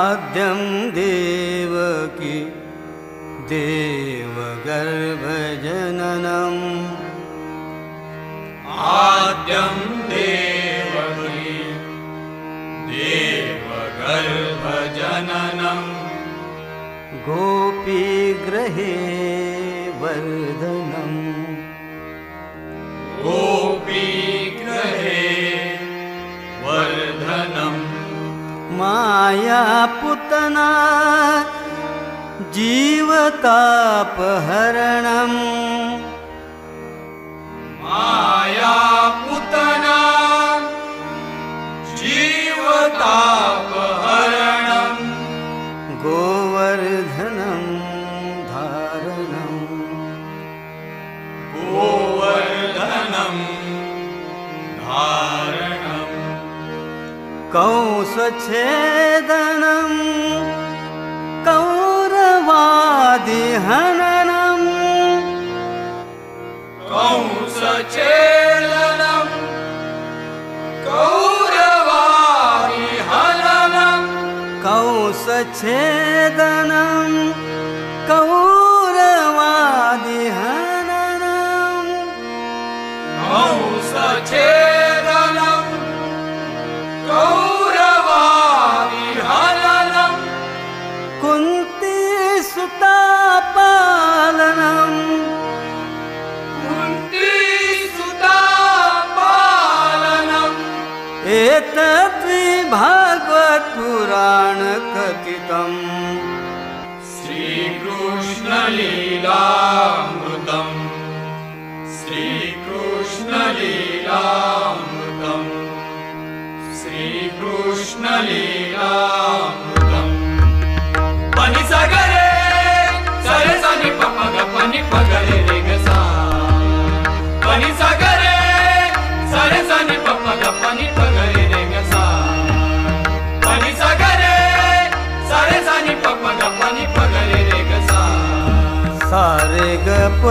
आद्यं देवकी देवगर्भजननम् आद्यं देवकी देवगर्भजननम् गोपीगृहे वर्धनम् गोपीगृहे वर्धनम् मायापुतना जीवतापहरणम् मायापुतना जीवतापहरणम् गोवर्धनं धारणम् गोवर्धनं धारणम् कंसच्छेदनं कौरवादिहननम् कंसच्छेदनं कौरवादिहननम् कंसच्छेदनं कौरवादिहननम् कंसच्छेदनं कौरवादिहननम् कुन्तीसुतापालनम् कुन्तीसुतापालनम् एतद्वि भागवतपुराणकथितम् श्रीकृष्णलीलामृतम् श्रीकृष्णलीलामृतम् श्रीकृष्णलीलामृतम् पनि सगरे सरे सनि पपग पनि पगरे रे ग सा पनि सगरे सरे सनि पपग पनि पगरे रे ग सा पनि सगरे सरे सनि पपग पनि पगरे रे ग सा सारे ग प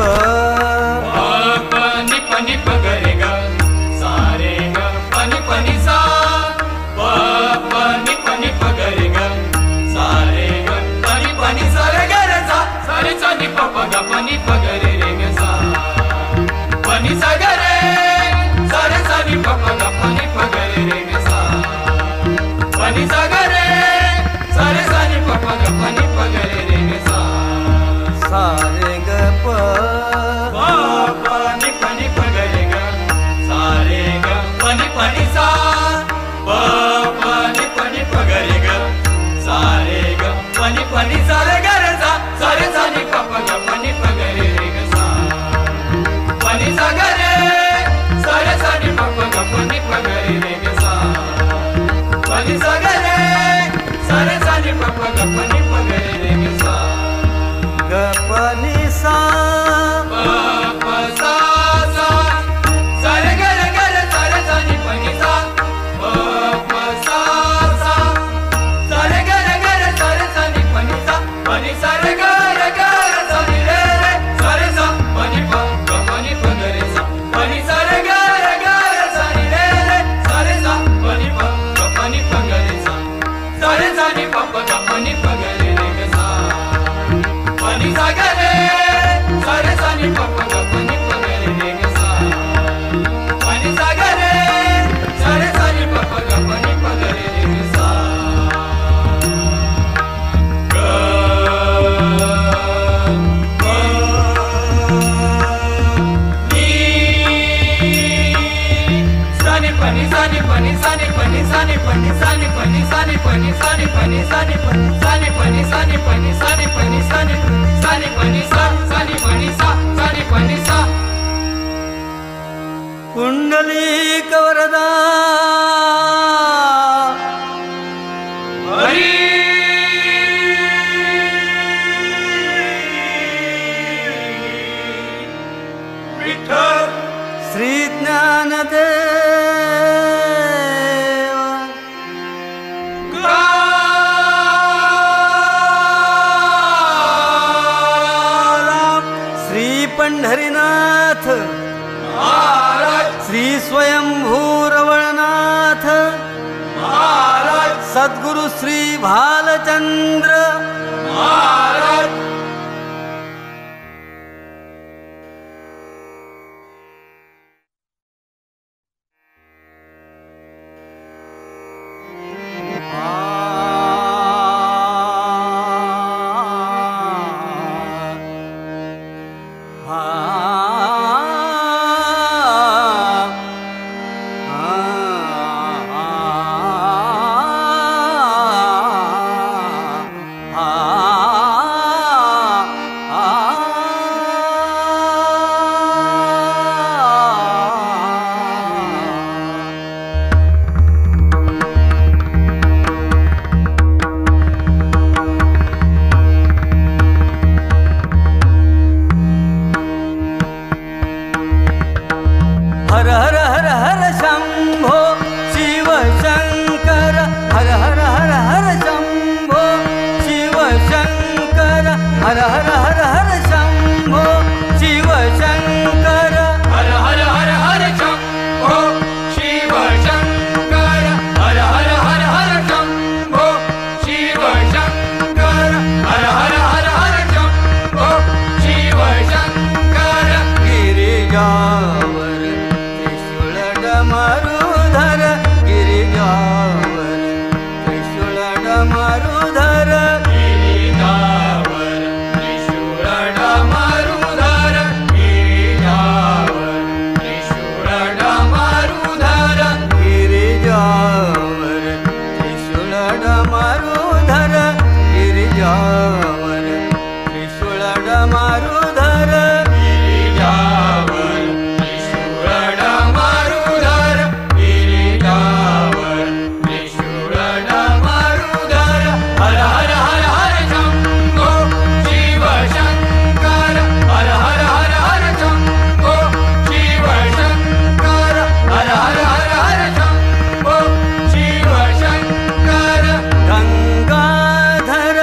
पनि पनि पगरे ग सारे ग पनि पनि सा पनि पनि पगरे ग सारे ग पनि पनि सारे ग रे सा सारे सनि पपग पनि पगरे रे ग सा पनि सगरे सारे सनि पपग पनि पगरे रे ग सा पनि सगरे सारे सनि पपग पनि पगरे रे ग सा सारे ग प पनि पनि पगरे ग सारे ग पनि पनि सा पनि पनि पगरे ग सारे ग पनि पनि सारे ग रे सा सारे सनि पपग पनि पगरे रे ग सा पनि सगरे सारे सनि पपग पनि पगरे रे ग सा पनि सगरे सारे सनि पपग पनि पगरे रे ग सा ग प नि सा प सा सा सारे ग रे सारे सनि पनि सा प सा सा सारे ग रे सारे सनि पनि सा पनि सारे ग रे सनि रे रे सारे सा पनि प पनि प ग रे सा पनि सारे ग रे सनि रे रे सारे सा पनि प पनि प ग रे सा सारे सनि प पनि प ग रे रे ग सा पनि सगरे सारे सनि पपग पनि पगरे रे ग सा पनि सगरे सारे सनि पपग पनि पगरे रे ग सा ग प नि सनि पनि सनि पनि सनि पनि सनि पनि सनि पनि सनि पनि सनि पनि सनि पनि सनि पनि सनि पनि सनि पनि सनि सनि पनि सा सनि पनि सा सनि पनि सा कुंडलीक वरदा हरी विठ्ठल श्री ज्ञानदेव श्री पंढरीनाथ महाराज श्री स्वयंभू रवळनाथ सद्गुरु श्री भालचंद्र महाराज हर हर हर हर शंभो शिव शंकर हर हर हर हर शंभो शिव शंकर हर हर हर हर शंभो शिव शंकर हर हर हर हर शंभो शिव शंकर गिरिजावर त्रिशूल डमरुधर गिरिजावर त्रिशूल डमरुधर गिरिजावर त्रिशूल डमरुधर गिरिजावर त्रिशूल डमरुधर गिरिजावर त्रिशूल डमरुधर हर हर हर हर शंभो शिव शंकर हर हर हर हर शंभो शिव शंकर हर हर हर हर शंभो शिव शंकर गंगाधर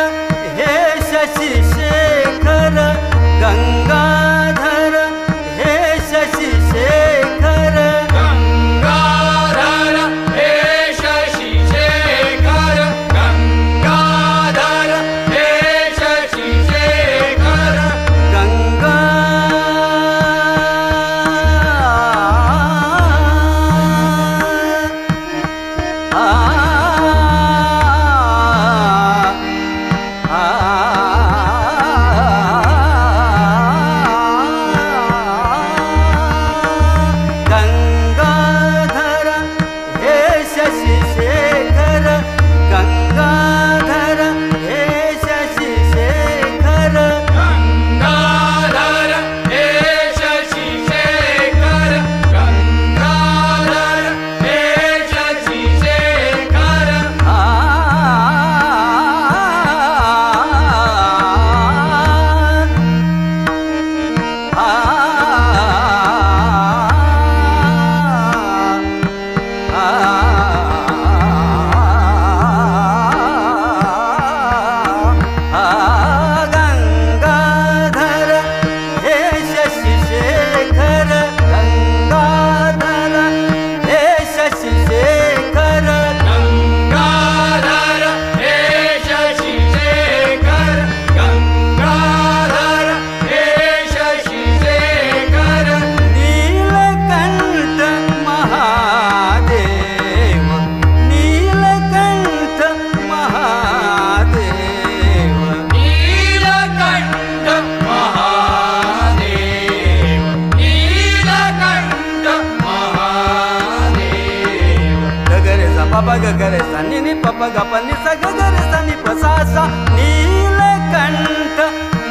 हे शशि शेखर गंगाधर हे शशि शेखर गंगाधर हे शशि शेखर गंगाधर हे शशि शेखर गंगा गंगाधर हे शशि शेखर गंगाधर हे शशि शेखर गंगाधर हे शशि शेखर गंगाधर हे शशि शेखर गंगाधर हे शशि शेखर गंगाधर हे शशि शेखर गंगाधर हे शशि शेखर गंगाधर हे शशि शेखर नीलकंठ महादेव नीलकंठ महादेव नीलकंठ महादेव नीलकंठ महादेव गगरे सा पप गगरे सा नि नि पप ग प नि सा गगरे सा नि प सा सा नीलकंठ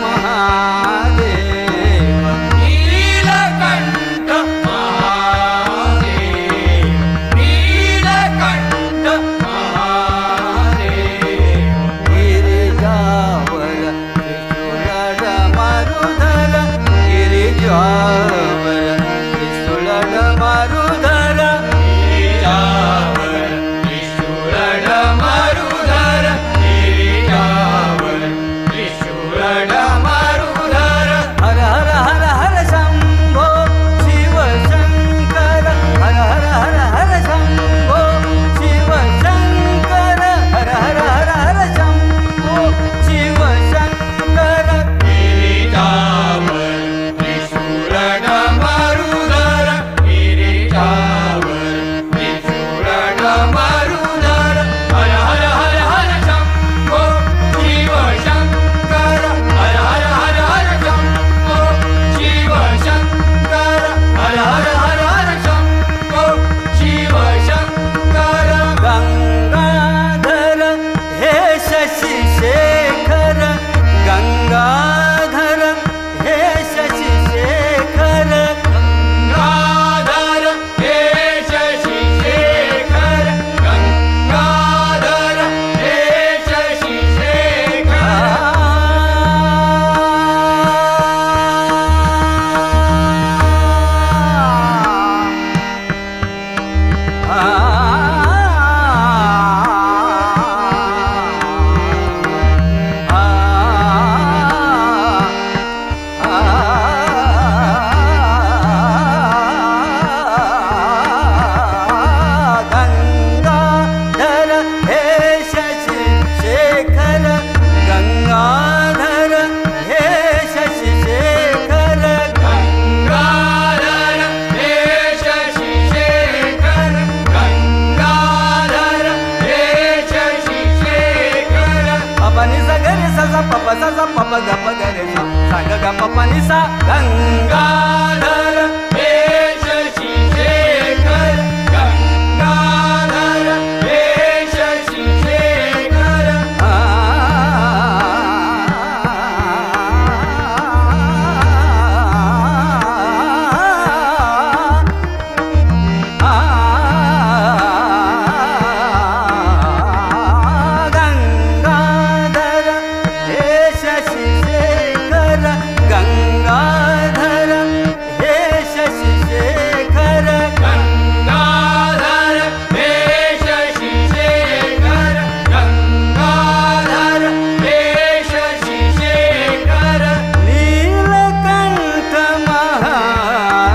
महादेव नीलकंठ महादेव नीलकंठ महादेव गिरिजावर त्रिशूल डमरुधर गिरिजावर त्रिशूल डमरुधर गिरिजावर त्रिशूल डमरुधर गिरिजावर त्रिशूल डमरुधर मारुदर हर हर हर हर शंभो शिव शंकर हर हर हर हर शंभो शिव शंकर हर हर हर हर शंभो शिव शंकर गंगाधर हे शशि शेखर गंगाधर हे शशि शेखर गंगाधर हे शशि शेखर गंगाधर हे शशि शेखर गंगाधर हे शशि शेखर गंगाधर हे शशि शेखर गंगाधर हे शशि शेखर गंगाधर हे शशि शेखर पपनी सा गरे सा पप सा पप गप गरे सा ग ग पपनी सा गंगाधर हे शशि शेखर गंगाधर हे शशि शेखर गंगाधर हे शशि शेखर गंगाधर हे शशि शेखर गंगाधर हे शशि शेखर गंगाधर हे शशि शेखर नीलकंठ महादेव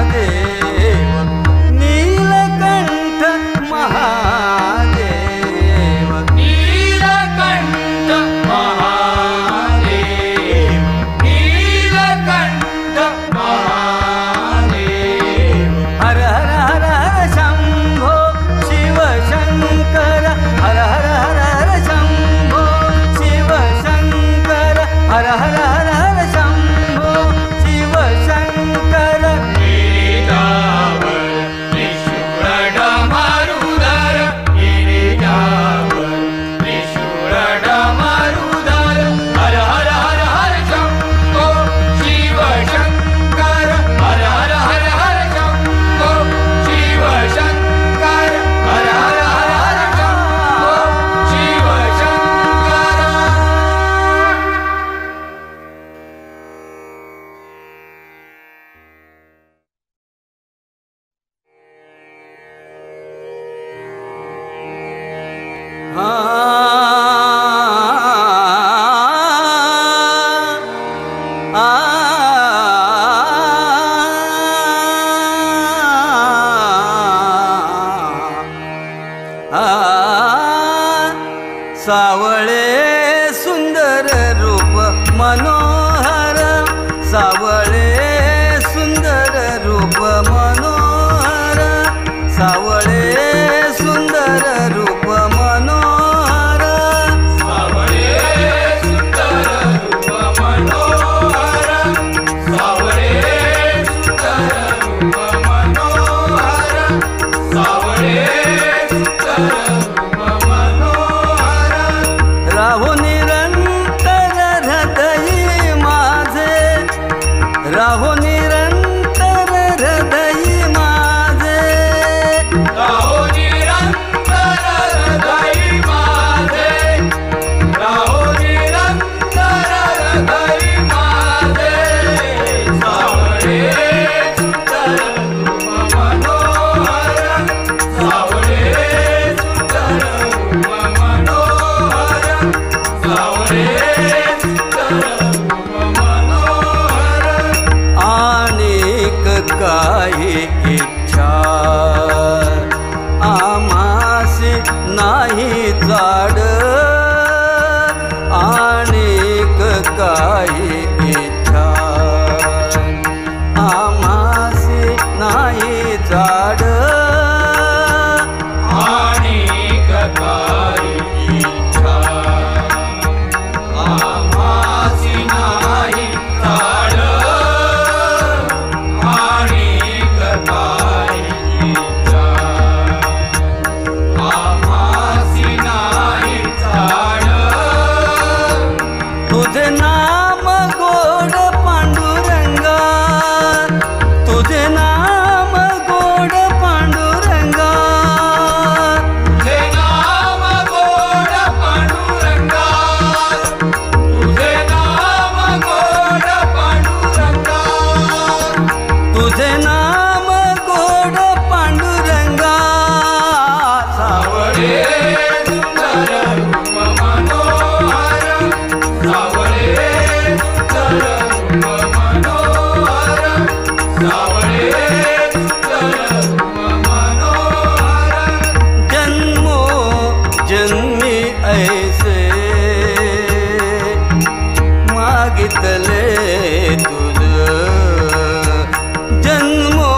नीलकंठ महादेव नीलकंठ महादेव नीलकंठ महादेव हर हर हर हर शंभो शिव शंकर हर हर हर हर शंभो शिव शंकर हर हर हर हर शंभो शिव शंकर गिरिजावर त्रिशूळ मारुदर गिरिजावर त्रिशूळ मारुदर हर हर हर हर शंभो शिव शंकर हर हर हर हर शंभो शिव शंकर हर हर हर हर शंभो शिव शंकर सावळे सुंदर रूप मनोहर सावळे सुंदर रूप मनोहर सावळे सुंदर रूप मनोहर सावळे सुंदर रूप मनोहर सावळे सुंदर रूप मनोहर सावळे सुंदर रूप मनोहर राहू निरंतर हृदयी माझे राहू निरंतर हृदयी माझे राहो निरंतर हृदयी माझे राहो निरंतर हृदयी माझे सावळे सुंदर रूप मनोहर सावळे सुंदर रूप मनोहर सावळे सुंदर रूप मनोहर अनेक काही इच्छा आमासी नाही जाड अनेक काही इच्छा आमासी नाही जाड आणि जन्मो जन्मी ऐसे मागितले तुझ जन्मो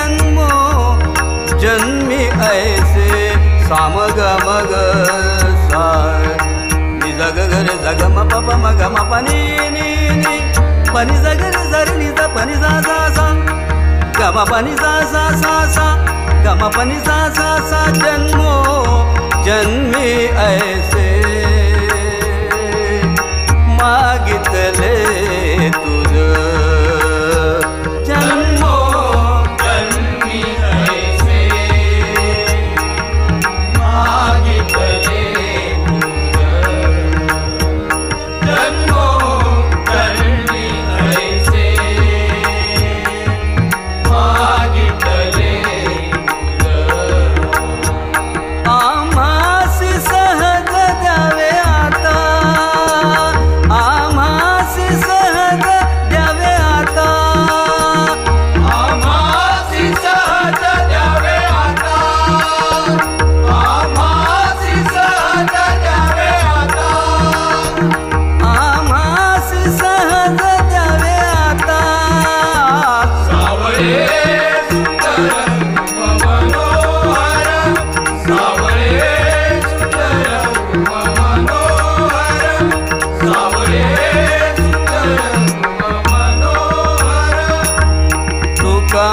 जन्मो जन्मी ऐसे सामग मग जग म प म ग म प नि नि नि पनि जग रे ज रे नि ज पनि सा सा सा ग म पनि सा सा सा सा ग म पनि सा सा सा जन्मो जन्मी ऐसे मागितले तुझ जन्मो जन्मी ऐसे मागितले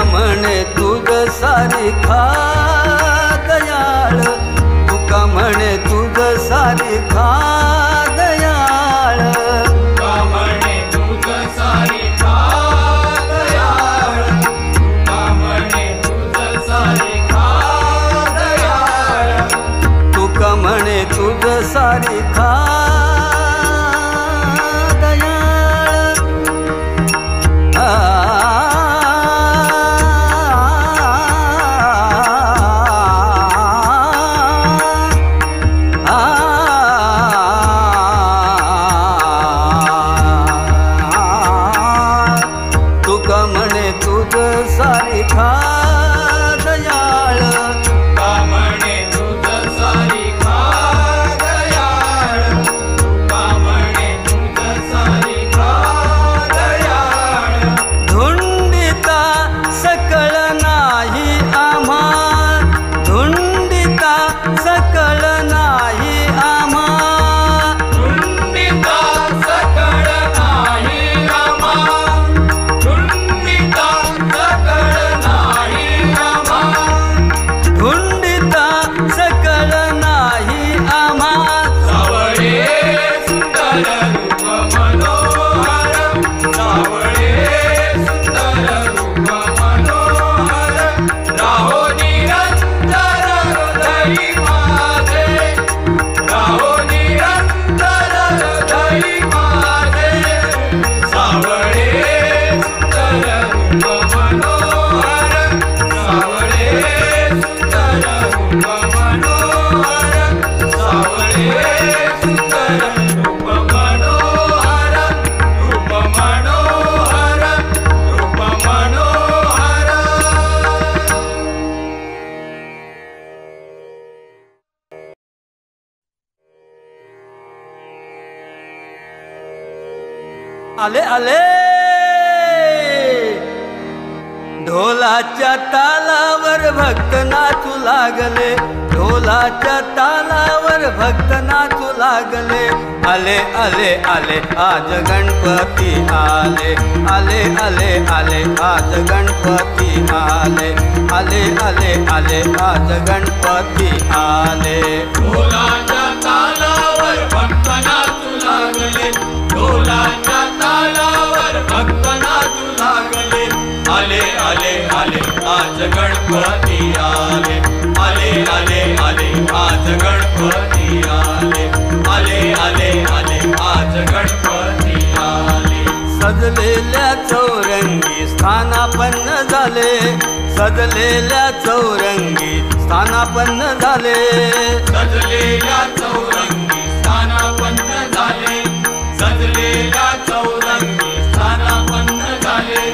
म्हणे तुझ सारिखा दयाळ तुका म्हणे तुझ सारिखा दयाळ तुका म्हणे तुझ सारिखा दयाळ तुका म्हणे तुझ सारिखा दयाळ तुका म्हणे तुझ सारिखा सारिखा दयाळ तुका म्हणे तुझ सारिखा दयाळ तुका म्हणे तुझ सारिखा दयाळ धुंडिता सकळ नाही आम्हा धुंडिता सकळ नाही आम्हा धुंडिता सकळ नाही आम्हा धुंडिता सकळ नाही आले आले ढोलाच्या तालावर भक्त नाचू लागले ढोलाच्या तालावर भक्त नाचू लागले आले आले आले आज गणपती आले आले आले आले आज गणपती आले आले आले आले आज गणपती आले ढोलाच्या तालावर भक्त नाचू लागले ढोलाच्या तालावर भक्त नाचू लागले आले आले आले आज गणपती आले आले आले आले आज गणपती आले आले आले आले आज गणपती आले सजलेल्या चौरंगी स्थानापन्न झाले सजलेल्या चौरंगी स्थानापन्न झाले सजलेल्या चौरंगी स्थानापन्न झाले सजलेल्या चौरंगी स्थानापन्न झाले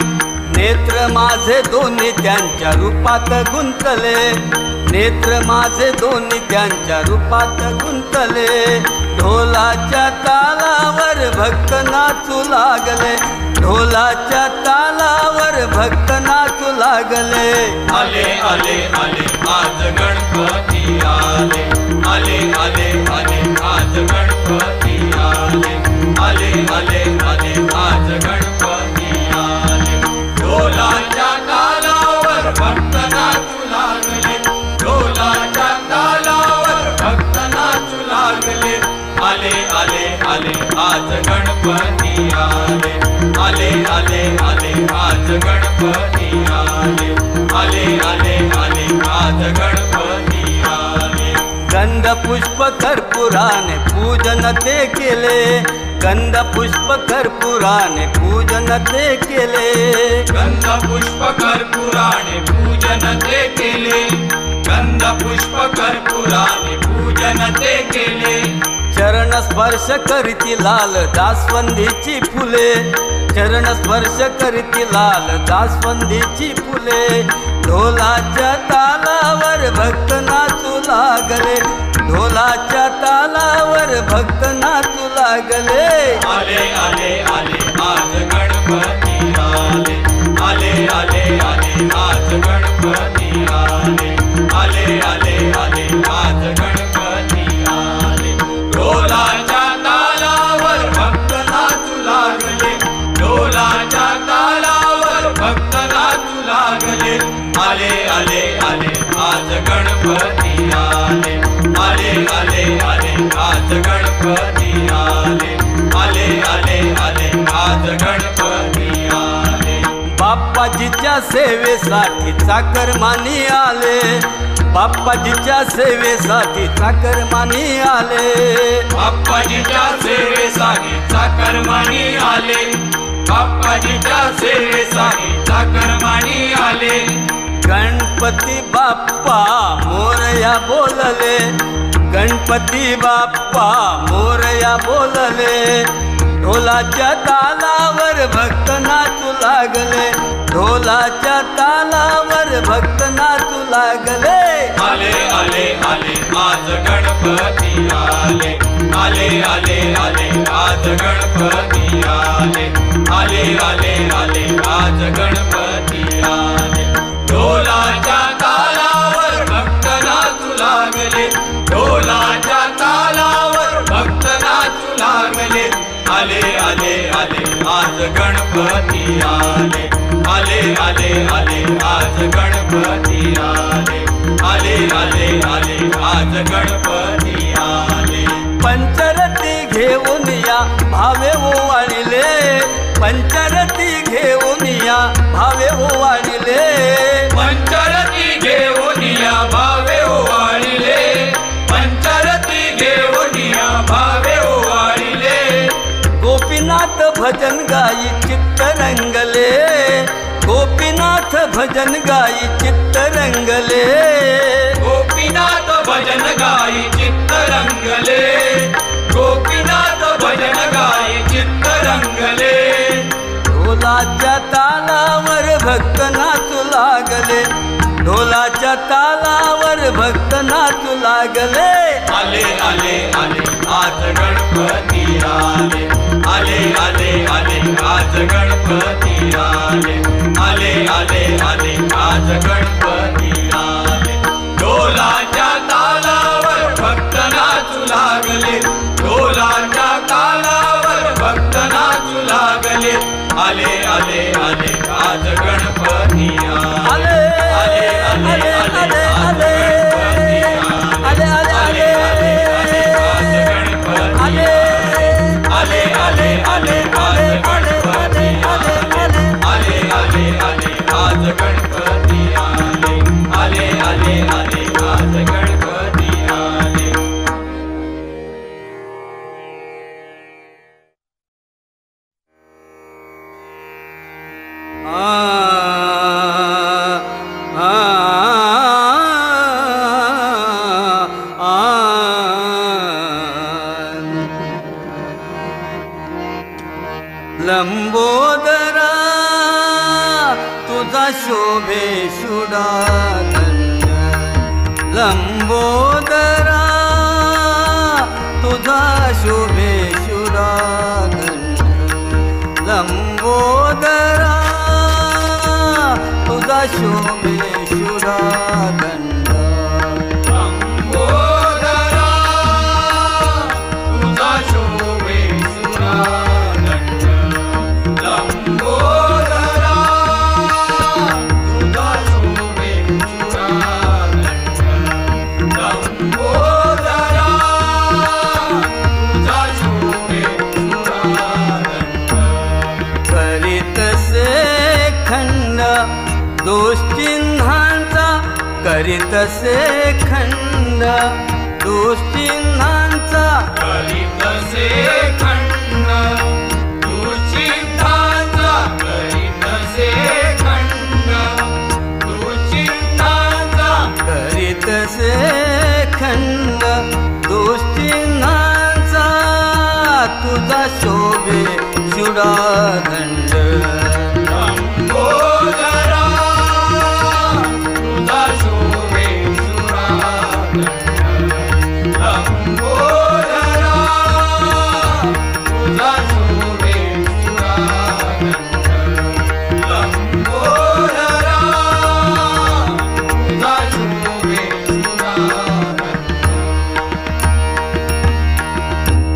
नेत्र माझे दोन्ही त्यांच्या रूपात गुंतले नेत्र माझे दोन्ही त्यांच्या रूपात गुंतले ढोलाच्या तालावर भक्त नाचू लागले ढोलाच्या तालावर भक्त नाचू लागले आले आले आले आज गणपती आले आले आले आले आज गणपती आले आले आले आले आज गणपती आले ढोलाच्या तालावर भक्त नाचू लागले ढोलाच्या तालावर भक्त नाचू लागले आले आले आले आज गणपती आले आले आले आले आज गणपती आले आले आले आले आज गणपती आले गंध पुष्प कर्पुराने पूजन ते केले गंध पुष्प कर्पुराने पूजन ते केले गंध पुष्प कर्पुराने पूजन ते केले गंध पुष्प कर्पुराने पूजन ते केले चरण स्पर्श करीती लाल जास्वंदीची फुले चरण स्पर्श करीती लाल जास्वंदीची फुले ढोलाच्या तालावर भक्त नाचू लागले ढोलाच्या तालावर भक्त नाचू लागले आले आले आले आज गणपती आले आले आले आले आज गणपती आले आले आले आले आज गणपती आले ढोलाच्या तालावर भक्त नाचू लागले ढोलाच्या तालावर भक्त नाचू लागले आले आले आले आज गणपती आले आले आले आले आज गणपती आले आले आले आले आज गणपती आले बाप्पाजीच्या सेवेसाठी चाकरमानी आले बाप्पाजीच्या सेवेसाठी चाकरमानी आले बाप्पाजीच्या सेवेसाठी चाकरमानी आले बाप्पाजीच्या सेवेसाठी चाकरमानी आले गणपती बाप्पा मोरया बोलले गणपती बाप्पा मोरया बोलले ढोलाच्या तालावर भक्त नाचू लागले ढोलाच्या तालावर भक्त नाचू लागले आले आले आले आज गणपती आले आले आले आले आज गणपती आले आले आले आले आज गणपती आले ढोलाच्या तालावर भक्त नाचू लागले ढोलाच्या तालावर भक्त नाचू लागले आले आले आले आज गणपती आले आले आले आले आज गणपती आले आले आले आले आज गणपती आले पंचरती घेऊन या भावे ओवाळले पंचरती घेऊन या भावे ओवाळले पंचरती घेऊन या भावे ओवाळले पंचरती घेऊन या भावे ओवाळले गोपीनाथ भजन गाई चित्त रंगले गोपीनाथ भजन गाई चित्त रंगले गोपीनाथ भजन गाई चित्त रंगले गोपीनाथ भजन गाई चित्त रंगले ढोलाच्या तालावर भक्त नाचू लागले ढोलाच्या तालावर भक्त नाचू लागले आले आले आले आज गणपती आले आले आले आले आज गणपती आले आले आले आले आज गणपती आले ढोलाच्या तालावर भक्त नाचू लागले ढोलाच्या तालावर भक्त नाचू लागले आले आले आले आज गणपती आले आले आले आले आले आले आले आले आज गणपती आले आले आले आले आज गणपती आले आले आले आज गणपती आले आले आले आले आज गणपती आले लंबोदरा तुझा शोभे शुडादंड लंबोदरा तुझा शोभे शुडादंड लंबोदरा तुझा शोभे शुडादंड दोषचिन्हांचा करीतसे खंड दोषचिन्हांचा करीतसे खंड दुश्चिंतांचा करीतसे खंड दुश्चिंतांचा करीतसे खंड दोषचिन्हांचा तुझा शोभे शुडादंड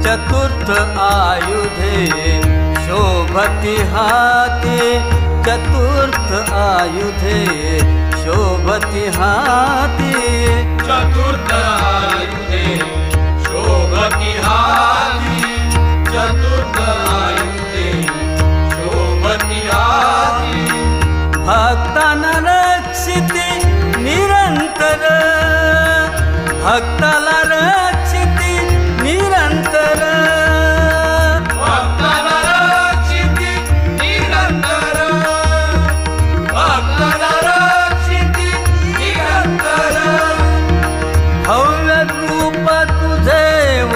चतुर्थ आयुधे शोभति हाते चतुर्थ आयुधे शोभति हाते चतुर्थ आयुधे शोभति हाती चतुर्थ आयुधे शोभति हाती भक्तांना रक्षिते निरंतर भक्ताला रक्षिते निरंतर भक्ताला रक्षिते निरंतर भक्ताला रक्षिते निरंतर भव्य रूप तुझे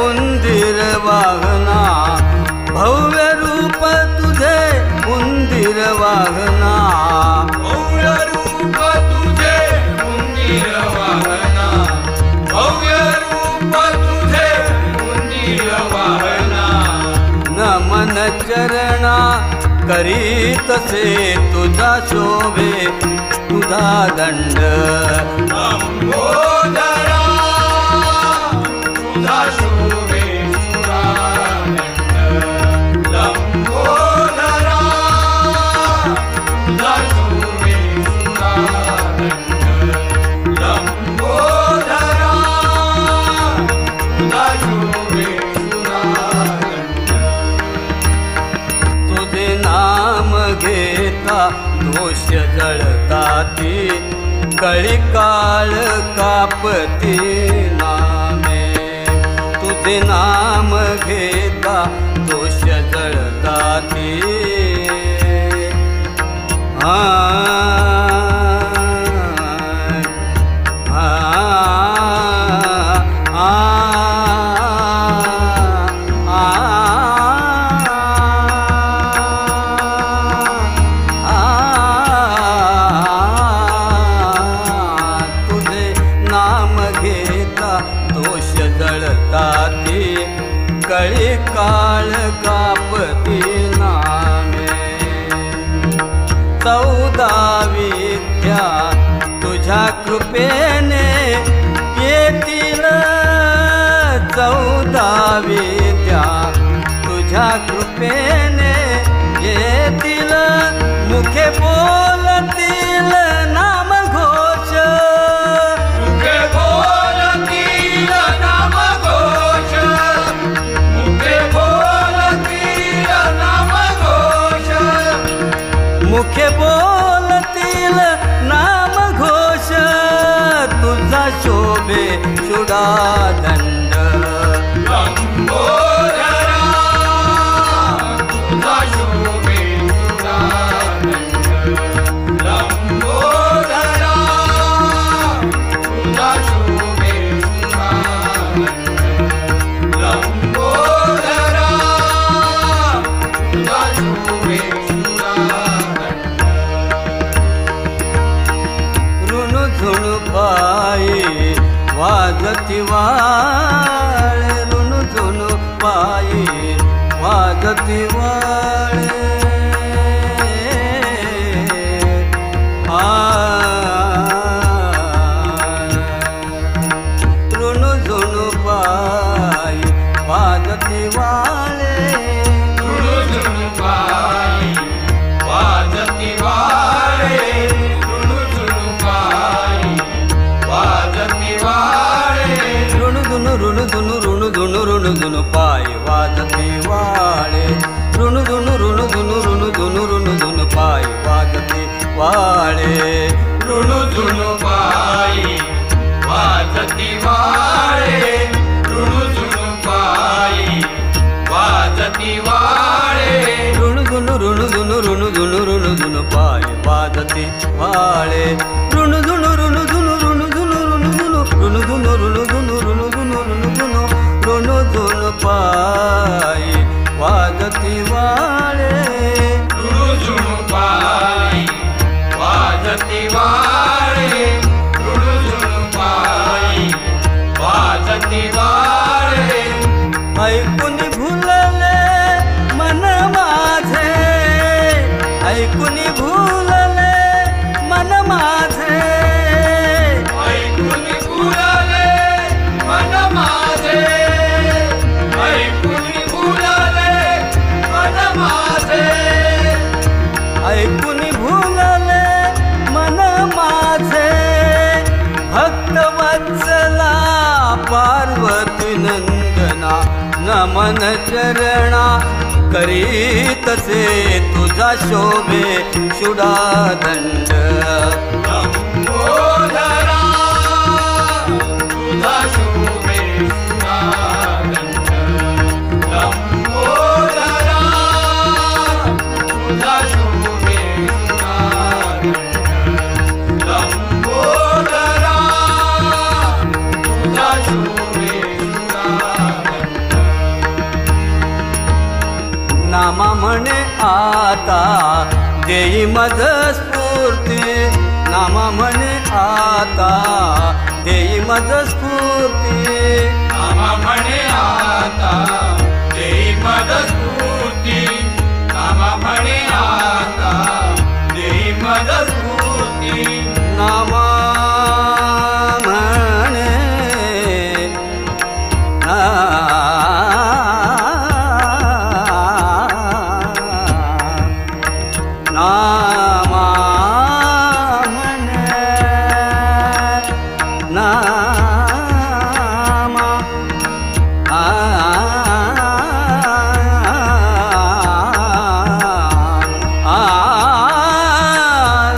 उंदीर वाहना भव्य रूप तुझे उंदीर वाहना भव्य रूप तुझे उंदीर वाहना भव्य रूप तुझे उंदीर वाहना नमन चरणा करीतसे तुझा शोभे तुझा दंड लंबोदरा तुझा शोभे शुडादंड लंबोदरा तुझा शोभे शुडादंड लंबोदरा तुझा शोभे शुडादंड तुझे नाम घेता दोष जळताती कळी काळ कापती नामे तुझे नाम घेता दोष जळताती तुझे नाम घेता दोष जळताती कळी काळ काप 14 विद्या तुझ्या कृपेने येतील 14 विद्या तुझ्या कृपेने येतील मुखे बोलतील नामघोष मुखे बोलतील नामघोष मुखे बोलतील नामघोष मुखे बोलतील नामघोष तुझा शोभे चुडादंड लंबोदरा तुझा शोभे चुडादंड लंबोदरा तुझा शोभे चुडादंड लंबोदरा तुझा शोभे चुडादंड ऋणू झुणू पायी वाजती वाळे ऋणू झुणू पायी वाजती वाळे ऋणू झुणू पायी वाजती वाळे ऋणू पायी वाजती वाळे ऋणू पायी वाजती वाळे ऋणू धुणू ऋणू धुणू ऋणू धुणू ऋणू धुणू पायी वाजती वाळे ऋणू धुणू ऋणू धुणू ऋणू धुणू ऋणू धुणू पायी वाजती वाळे ऋणू पायी वाजती वाळे ऋणू पायी वाजती वाळे ऋणू धुणू ऋणू धुणू ऋणू धुणू ऋणू धुणू पायी वाजती वाळे ऋणू धुणू ऋणू धुणू ऋणू धुणू ऋणू धुणू ऋणू धुणू ऋणू धुणू ऋणू धुणू ऋणू धुणू पायी वाजती वाळे ऋणू पायी वाजती वाळे ऋणू पायी वाजती वाळे ऐकून भुलले मन माझे ऐकून भुलले मन माझे ऐकून भुलले मन माझे ऐकून भुलले मन माझे ऐकून भुलले मन माझे भक्तवत्सला पार्वती नंदना नमन चरणा करीतसे तुझा शोभे चुडादंड लंबोदरा तुझा शोभे चुडादंड लंबोदरा तुझा शोभे चुडादंड लंबोदरा तुझा शोभे चुडादंड नामा म्हणे आता देई मज स्फूर्ती नामा म्हणे आता देई मज स्फूर्ती नामा म्हणे आता देई मज स्फूर्ती नामा म्हणे आता देई मज स्फूर्ती नामा म्हणे नामा म्हणे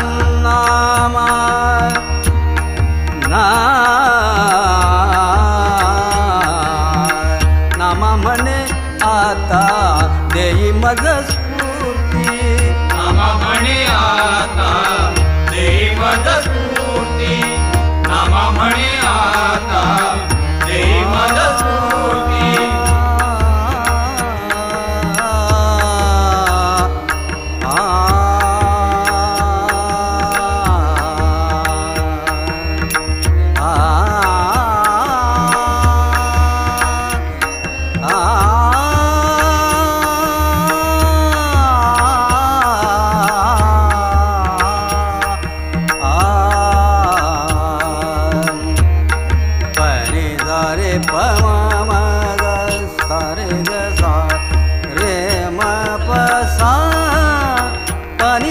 नामा नामा म्हणे आता देई मज स्फूर्ती नामा म्हणे आता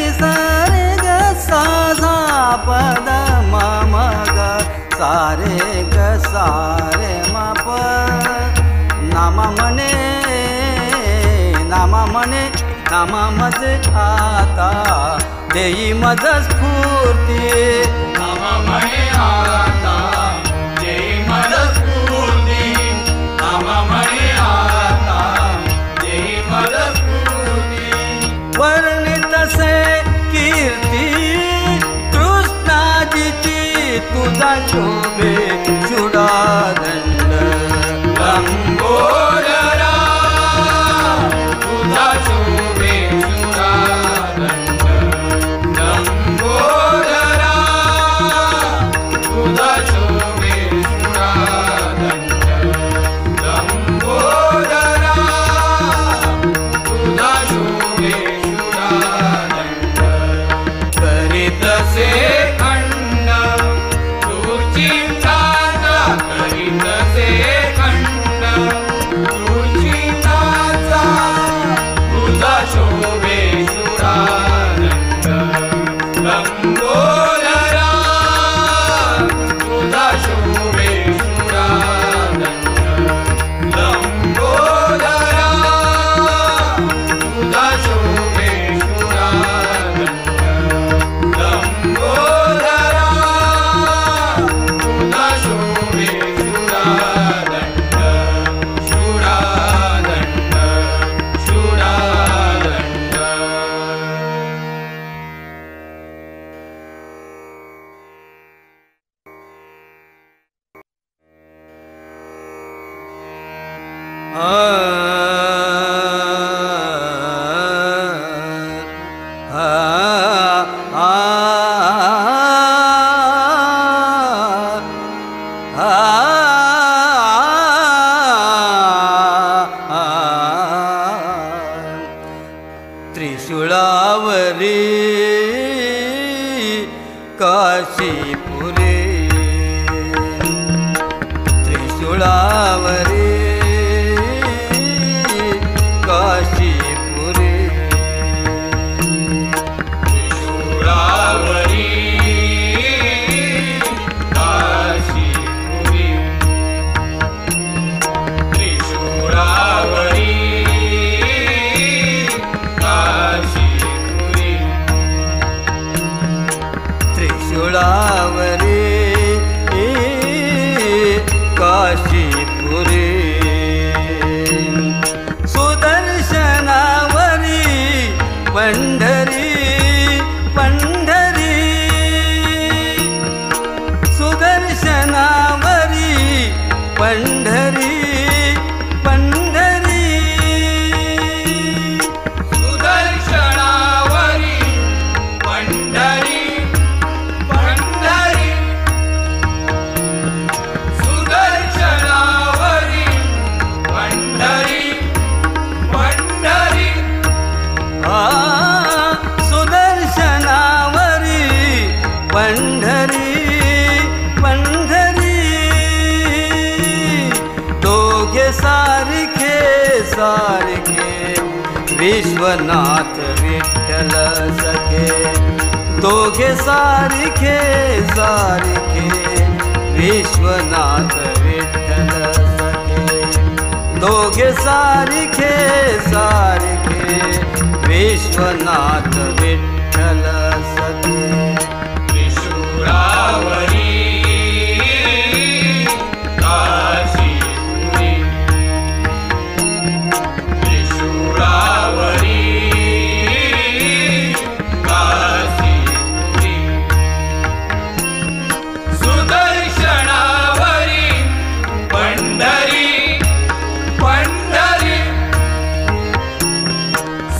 रि स रे ग सा सा प द म म ग सा रे ग सा रे म प नामा म्हणे नामा मज आता देई मज स्फूर्ती नामा म्हणे आता देई मज स्फूर्ती नामा म्हणे आता देई मज स्फूर्ती वर्णितसे कीर्ती कृष्णाजीची तुझा शोभे चुडादंड लंबोदरा तुझा शोभे चुडादंड लंबोदरा तुझा शोभे चुडादंड लंबोदरा तुझा शोभे चुडादंड करीतसे खंड तुझी नाचा करीतसे खंड तुझी नाचा तुझा शोभे चुडादंड लंबोदरा तुझा शोभे चुडादंड लंबोदरा तुझा शोभे चुडादंड लंबोदरा तुझा शोभे चुडादंड चुडादंड चुडादंड त्रिशूळावरी काशीपुरी त्रिशूळावरी काशीपुरी त्रिशूळावरी काशीपुरी त्रिशूळावरी काशीपुरी त्रिशूळावरी काशीपुरी सुदर्शनावरी पंढरी पंढरी सुदर्शनावरी पंढरी पंढरी सुदर्शनावरी पंढरी पंढरी सुदर्शनावरी पंढरी पंढरी सुदर्शनावरी पंढरी पंढरी दोघे सारखे सारखे विश्वनाथ विठ्ठल सखे दोघे सारखे सारखे विश्वनाथ विठ्ठल सखे दोघे सारखे सारखे विश्वनाथ विठ्ठल सखे त्रिशूळावरी काशीपुरी त्रिशूळावरी काशीपुरी सुदर्शनावरी पंढरी पंढरी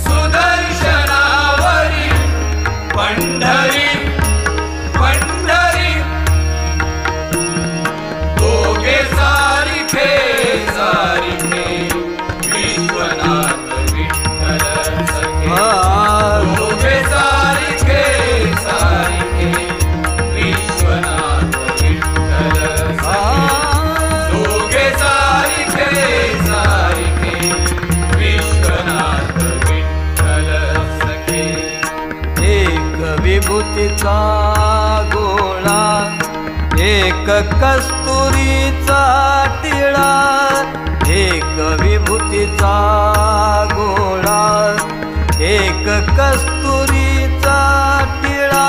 सुदर्शनावरी विभूतीचा गोळा, एक कस्तुरीचा टिळा, एक विभूतीचा गोळा, एक कस्तुरीचा टिळा,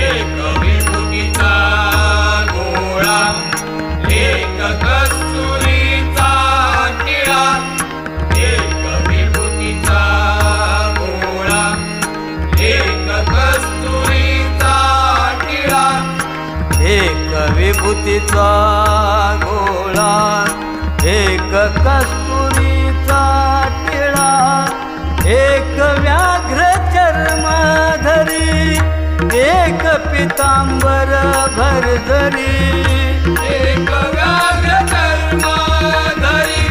एक विभूतीचा गोळा, एक कस्तुरीचा टिळा, एक विभूतीचा गोळा, एक कस्तुरीचा टिळा, एक विभूतीचा गोळा, एक कस्तुरीचा टिळा, एक व्याघ्र चर्माधरी, एक पितांबर भरजरी, एक व्याघ्र चर्माधरी,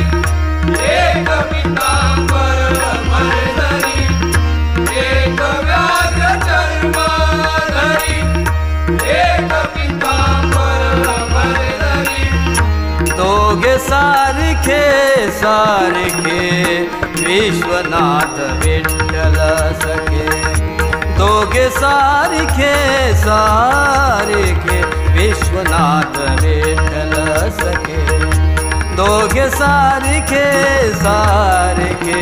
एक पितांबर भरजरी, एक व्याघ्र चर्माधरी, एक पितांबर भरजरी, दोघे सारखे सारखे विश्वनाथ विठ्ठल सखे, दोघे सारखे सारखे विश्वनाथ विठ्ठल सखे, दोघे सारखे सारखे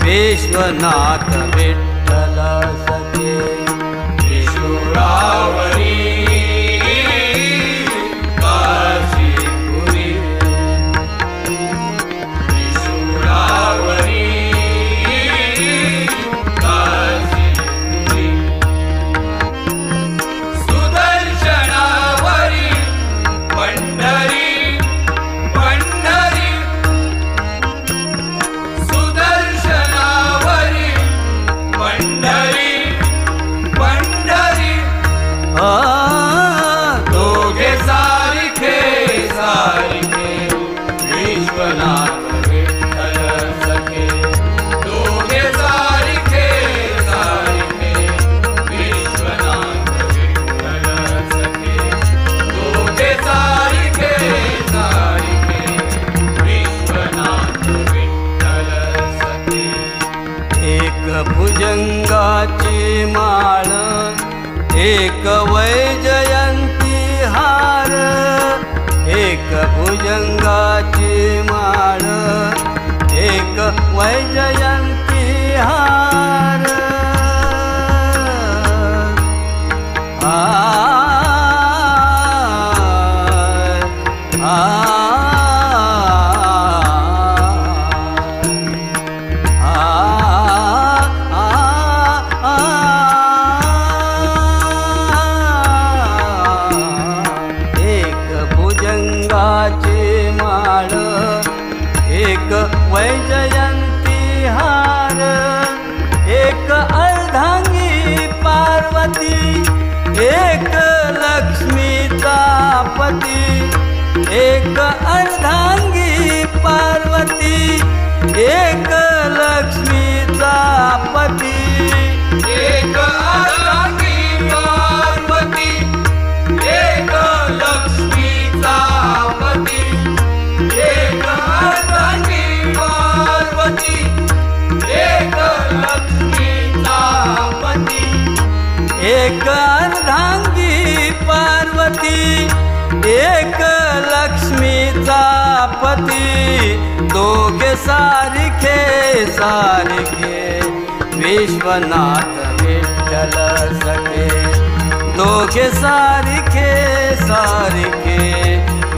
विश्वनाथ विठ्ठल सखे. त्रिशूळावरी काशीपुरी, त्रिशूळावरी काशीपुरी, सुदर्शनावरी पंढरी पंढरी, सुदर्शनावरी पंढरी पंढरी, दोघे सारखे सारखे विश्वनाथ विठ्ठल सखे, दोघे सारखे सारखे विश्वनाथ विठ्ठल सखे, दोघे सारखे सारखे विश्वनाथ विठ्ठल सखे. एक भुजंगाची माळ, एक वैजयंती हार, एक भुजंगाची माळ, एक वैजयंती हार, आ आ वैजयंती हार, एक अर्धांगी पार्वती, एक लक्ष्मीचा पती, एक अर्धांगी पार्वती, एक लक्ष्मीचा पती, एक अर्धांगी पार्वती, एक लक्ष्मीचा पती, एक अर्धांगी पार्वती, एक लक्ष्मीचा पती, एक अर्धांगी पार्वती, एक लक्ष्मीचा पती, दोघे सारखे सारखे विश्वनाथ विठ्ठल सखे, दोघे सारखे सारखे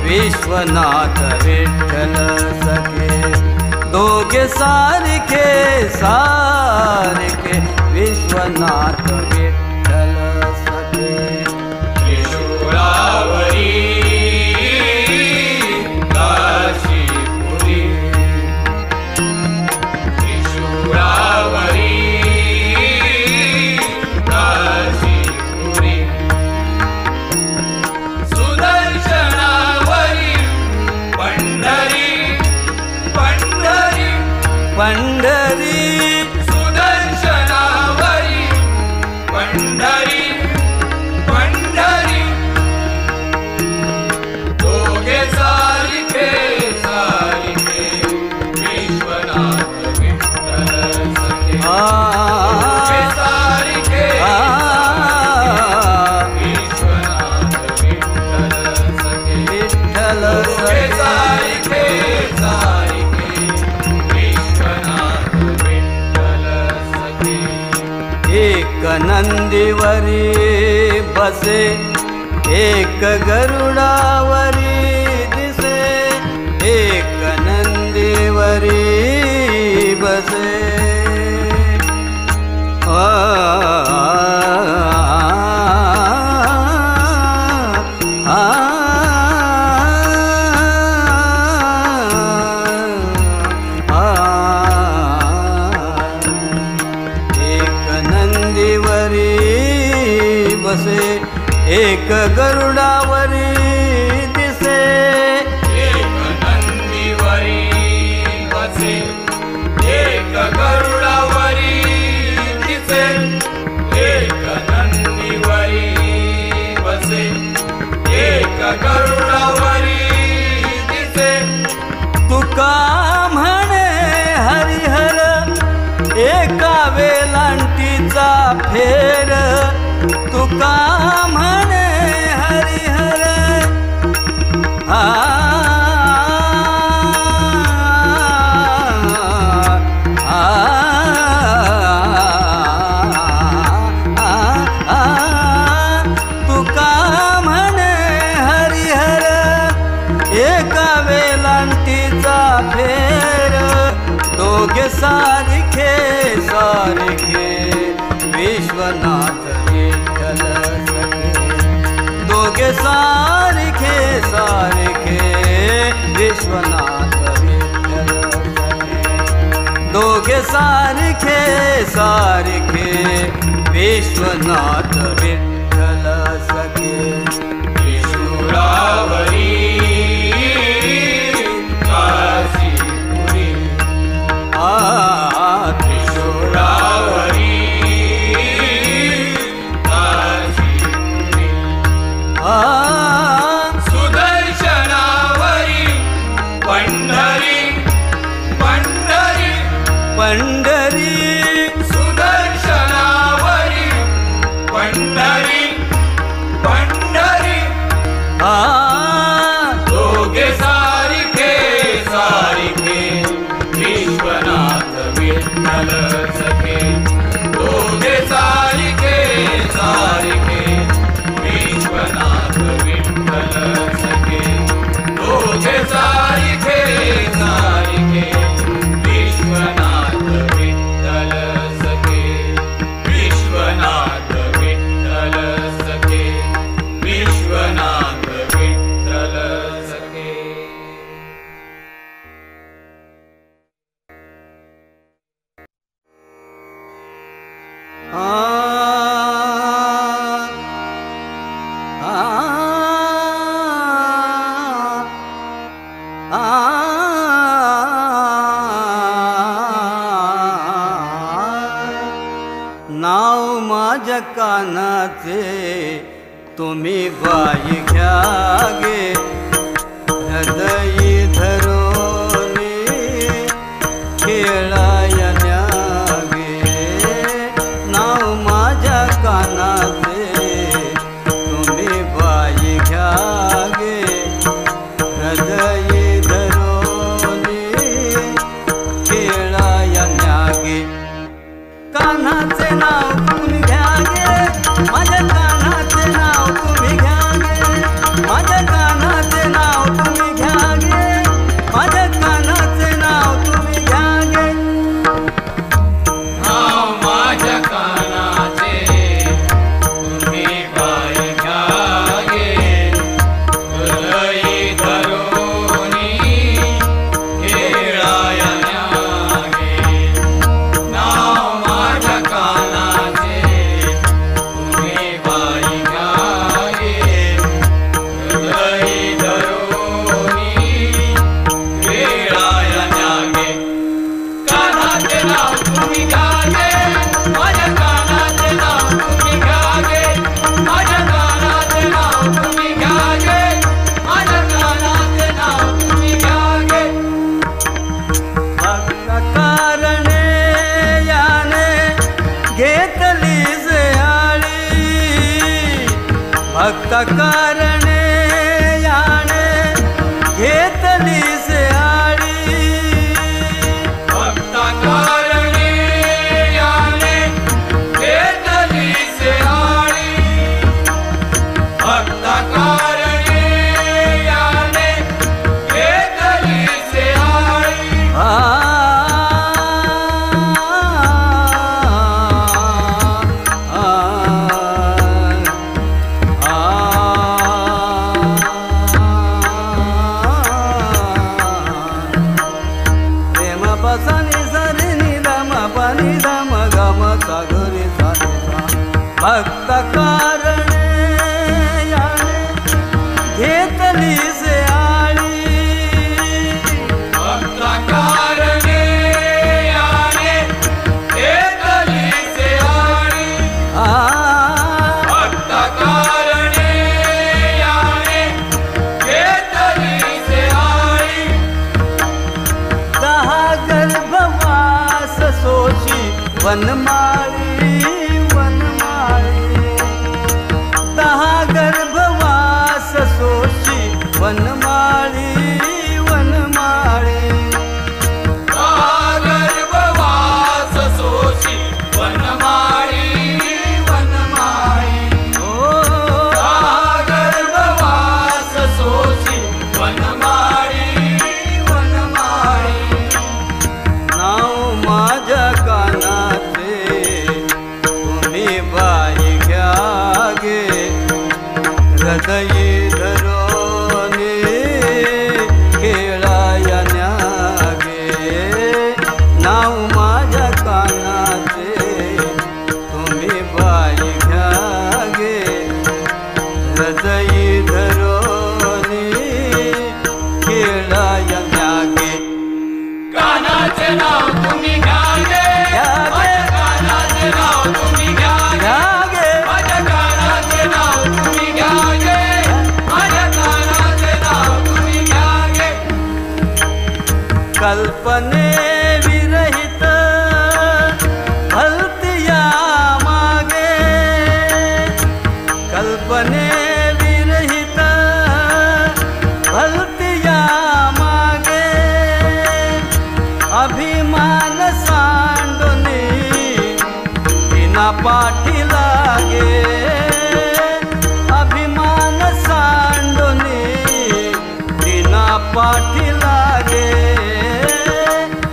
विश्वनाथ विठ्ठल सखे, दोघे सारखे सारखे विश्वनाथ विठ्ठल सखे. त्रिशूळावरी काशीपुरी, त्रिशूळावरी काशीपुरी, सुदर्शनावरी पंढरी पंढरी पंढरी, सुदर्शनावरी पंढरी पंढरी, दोघे सारखे सारखे विश्वनाथ विठ्ठल सखे, दोघे सारखे एक नंदीवरी बसे एक गरुडावरी दिसे एक नंदीवरी बसे एक गरुडावरी दिसे एक नंदीवरी बसे एक गरुडावरी दिसे एक नंदीवरी बसे एक गरुडावरी दिसे तुका म्हणे हरिहर एका वेलांटीचा फेर तुका म्हणे हरिहर तुका म्हणे हरिहर एका वेलांटीचा फेर दोघे सारखे सारखे विश्वनाथ विठ्ठल सखे दोघे सारखे सारखे विश्वनाथ विठ्ठल सखे दोघे सारखे सारखे विश्वनाथ विठ्ठल सखे त्रिशूळावरी काशीपुरी त्रिशूळावरी सुदर्शनावरी पंढरी पंढरी पंढरी सुदर्शनावरी पंढरी पंढरी दोघे सारखे सारखे विश्वनाथ विठ्ठल सखे दोघे सारखे सारखे विश्वनाथ विठ्ठल सखे दोघे सारखे सारखे विश्वनाथ विठ्ठल सखे विश्वनाथ विठ्ठल सखे विश्वनाथ विठ्ठल सखे नाव माझ्या कानाचे तुम्ही बाई घ्या गे हृदयी धरोनी खेळाया न्यागे नाव माझ्या कानाचे तुम्ही बाई घ्या गे हृदयी धरोनी खेळाया न्यागे कान्हाचे नाव तुम्ही घ्या गे माझ्या कान्हाचे नाव तुम्ही घ्या गे माझ्या कान्हाचे नाव तुम्ही घ्या गे माझ्या कान्हाचे नाव तुम्ही घ्या गे नाव माझ्या कानाचे तुम्ही बाई घ्या गे हृदयी धरोनी खेळाया न्यागे नाव माझ्या कानाचे तुम्ही बाई घ्या गे हृदयी धरोनी खेळाया न्यागे कानाचे नाव तुम्ही घ्या गे माझ्या कानाचे नाव तुम्ही घ्या गे माझ्या कानाचे नाव तुम्ही घ्या गे माझ्या कानाचे नाव तुम्ही घ्या गे भक्त कारणे याने घेतली जयाळी भक्त कारणे याने घेतली जयाळी भक्त कारणे याने घेतली भक्त कारणे याने घेतली से आळी भक्त कारणे याने घेतली से आळी भक्त कारणे याने घेतली से आळी 10 गर्भवास सोशी वनमाळी वनमाळी 10 गर्भवास सोशी वनमाळी वनमाळी 10 गर्भवास सोशी वनमाळी वनमाळी ओ 10 गर्भवास सोशी वनमाळी वनमाळी नाव माझ्या कानाचे तुम्ही बाई घ्या गे हृदयी धरोनी खेळाया न्यागे नाव माझ्या कानाचे तुम्ही बाई घ्या गे हृदयी धरोनी खेळाया न्यागे कानाचे नाव तुम्ही घ्यागे माझ्या कानाचे नाव तुम्ही घ्यागे माझ्या कानाचे नाव तुम्ही घ्यागे माझ्या कानाचे नाव तुम्ही घ्यागे कल्पने विरहित भलतिया मागे कल्पने विरहित भलतिया मागे अभिमान सांडुनी बिना पाठी लागे अभिमान सांडुनी बिना पाठी लागे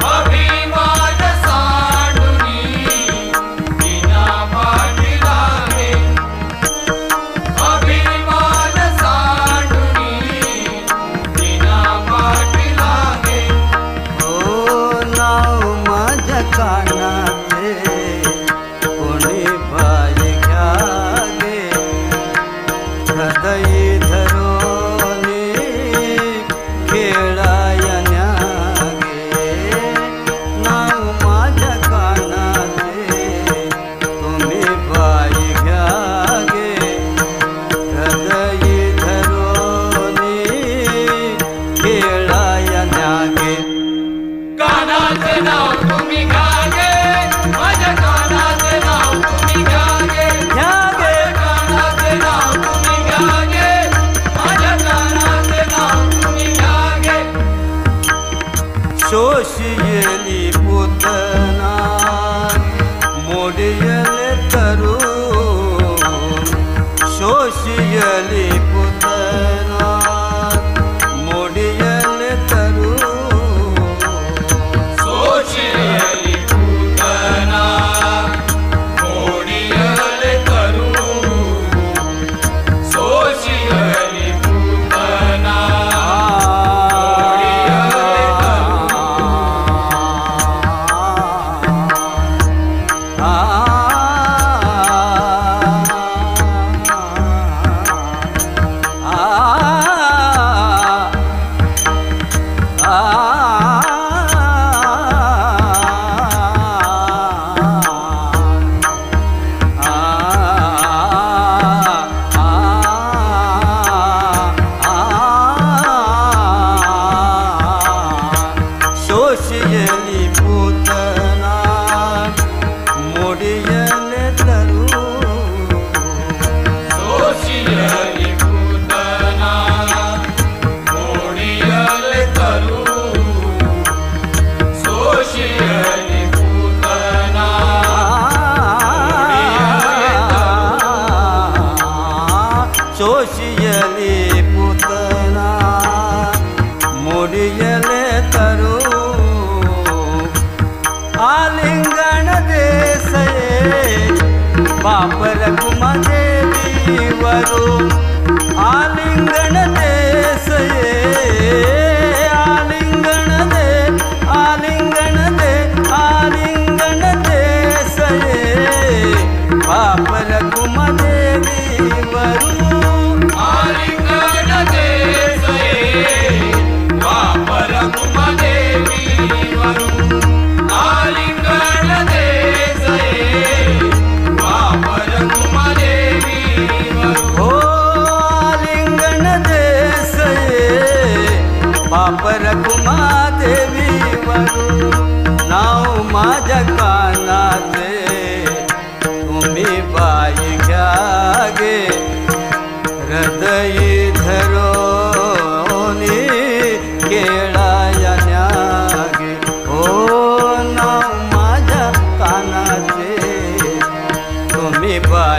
अभिमान सांडुनी बिना पाठी लागे अभिमान सांडुनी बिना पाठी लागे ओ नाव माझ्या कानाचे कोणी बाई घ्या गे हृदयी धरोनी खेळाया न्यागे नाव माझ्या कानाचे तुम्ही बाई घ्या गे हृदयी धरोनी खेळाया न्यागे कानाचे नाव तुम्ही घ्यागे माझ्या कानाचे नाव तुम्ही घ्यागे घ्यागे कानाचे नाव तुम्ही घ्यागे माझ्या कानाचे नाव तुम्ही घ्यागे शोषियली पुतना मोडियले तरू शोषियली पुतना मोडियले तरू सोशियली पूतना मोडियले करू सोशियली पूतना शोषियली पुतना मोडियले तरू सोशियली पूतना मोडियले करू सोशियली पूतना शोषियली पुतना मोडियले तरू आलिंगन देसये बापर कुमदेवी वरू आलिंगन देसये आलिंगन दे आलिंगन दे आलिंगन देसये बापर कुम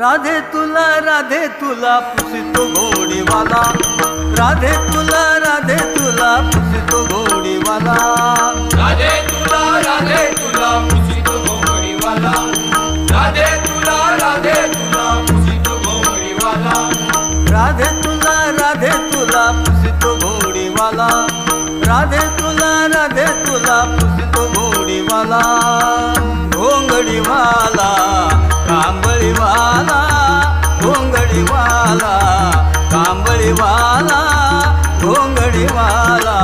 राधे तुला पुसतो घोडीवाला, राधे तुला पुसतो घोडीवाला, राधे तुला पुसतो घोडीवाला, राधे तुला पुसतो घोडीवाला, राधे तुला पुसतो घोडीवाला, राधे तुला पुसतो घोडीवाला, घोंगडीवाला कांबळीवाला, घोंगडीवाला कांबळीवाला, घोंगडीवाला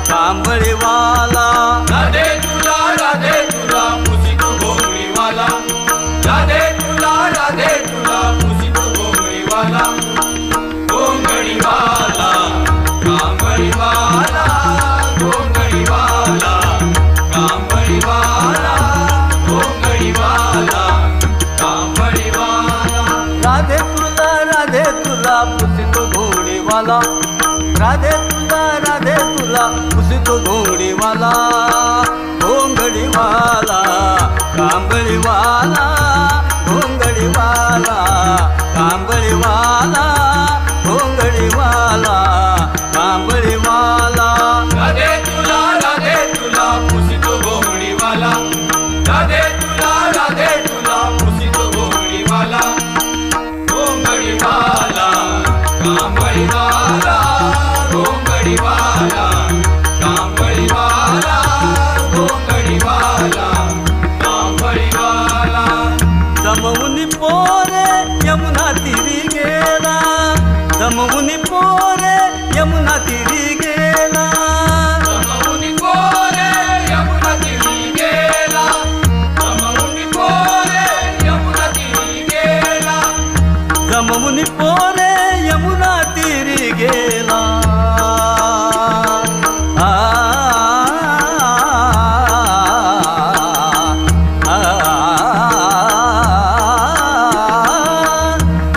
कांबळीवाला, राधे तुला पुसतो घोडीवाला, राधे तुला पुसतो घोडीवाला, घोंगडीवाला कांबळीवाला, घोंगडीवाला कांबळीवाला, घोंगडीवाला कांबळीवाला, राधे तुला पुसतो घोडीवाला, राधे तुला पुसतो घोडीवाला, घोंगडीवाला कांबळीवाला, घोंगडीवाला कांबळीवाला, घोंगडीवाला कांबळीवाला, राधे तुला पुसतो घोडीवाला, राधे तुला पुसतो घोडीवाला, घोंगडीवाला कांबळीवाला, घोंगडीवाला कांबळीवाला, घोंगडीवाला कांबळीवाला, जमवून पोरे यमुना तीरी गेला, जमवून पोरे यमुना तीरी गेला, जमवून पोरे यमुना तीरी गेला, जमवून पोरे यमुना तीरी गेला, जमवून पोरे यमुना तीरी गेला,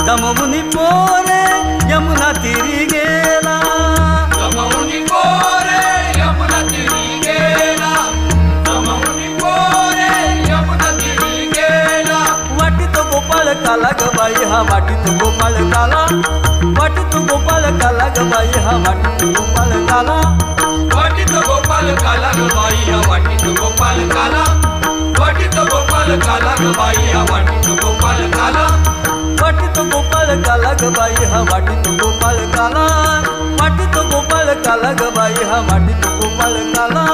जमवून पोरे यमुना तीरी गेला, जमवून पोरे यमुना तीरी गेला, जमवून पोरे यमुना तीरी गेला, वाटीत गोपाळ काला ग बाई हा, वाटीत गोपाळ काला, वाटीत गोपाळ काला ग बाई हा, वाटीत गोपाळ काला, वाटीत गोपाल काला ग बाई हा, वाटीत गोपाल काला, वाटीत गोपाल काला ग बाई हा, वाटीत गोपाल काला, वाटीत गोपाळ काला ग बाई हा, वाटीत गोपाळ काला, वाटीत गोपाळ काला ग बाई हा, वाटीत गोपाळ काला,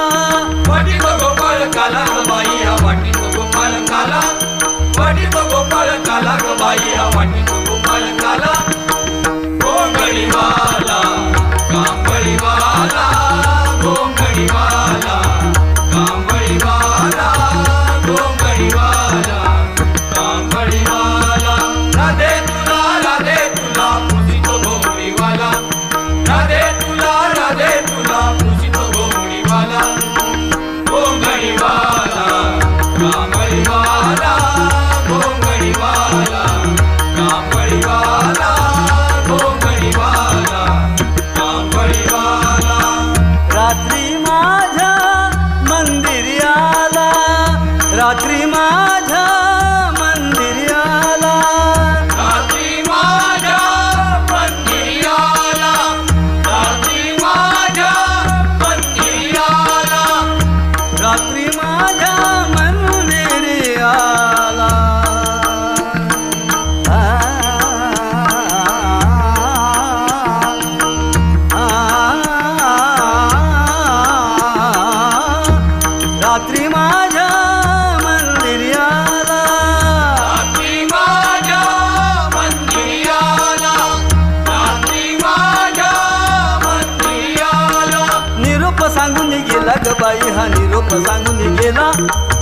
निरोप सांगून गेला,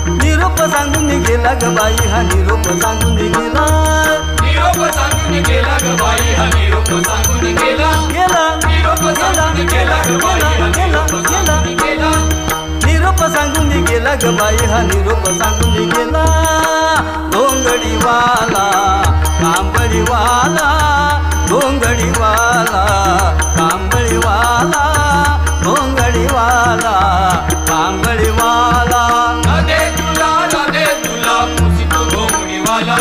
निरोप सांगून गेला ग बाई हा निरोप सांगून गेला, निरोप सांगून गेला ग बाई हा निरोप सांगून गेला, गेला निरोप सांगून गेला ग बाई हा निरोप सांगून गेला, निरोप सांगून गेला ग बाई हा निरोप सांगून गेला. घोंगडीवाला कांबळीवाला, घोंगडीवाला कांबळीवाला, घोंगडीवाला कांबळीवाला. राधे तुला पुसिक घोंगडीवाला,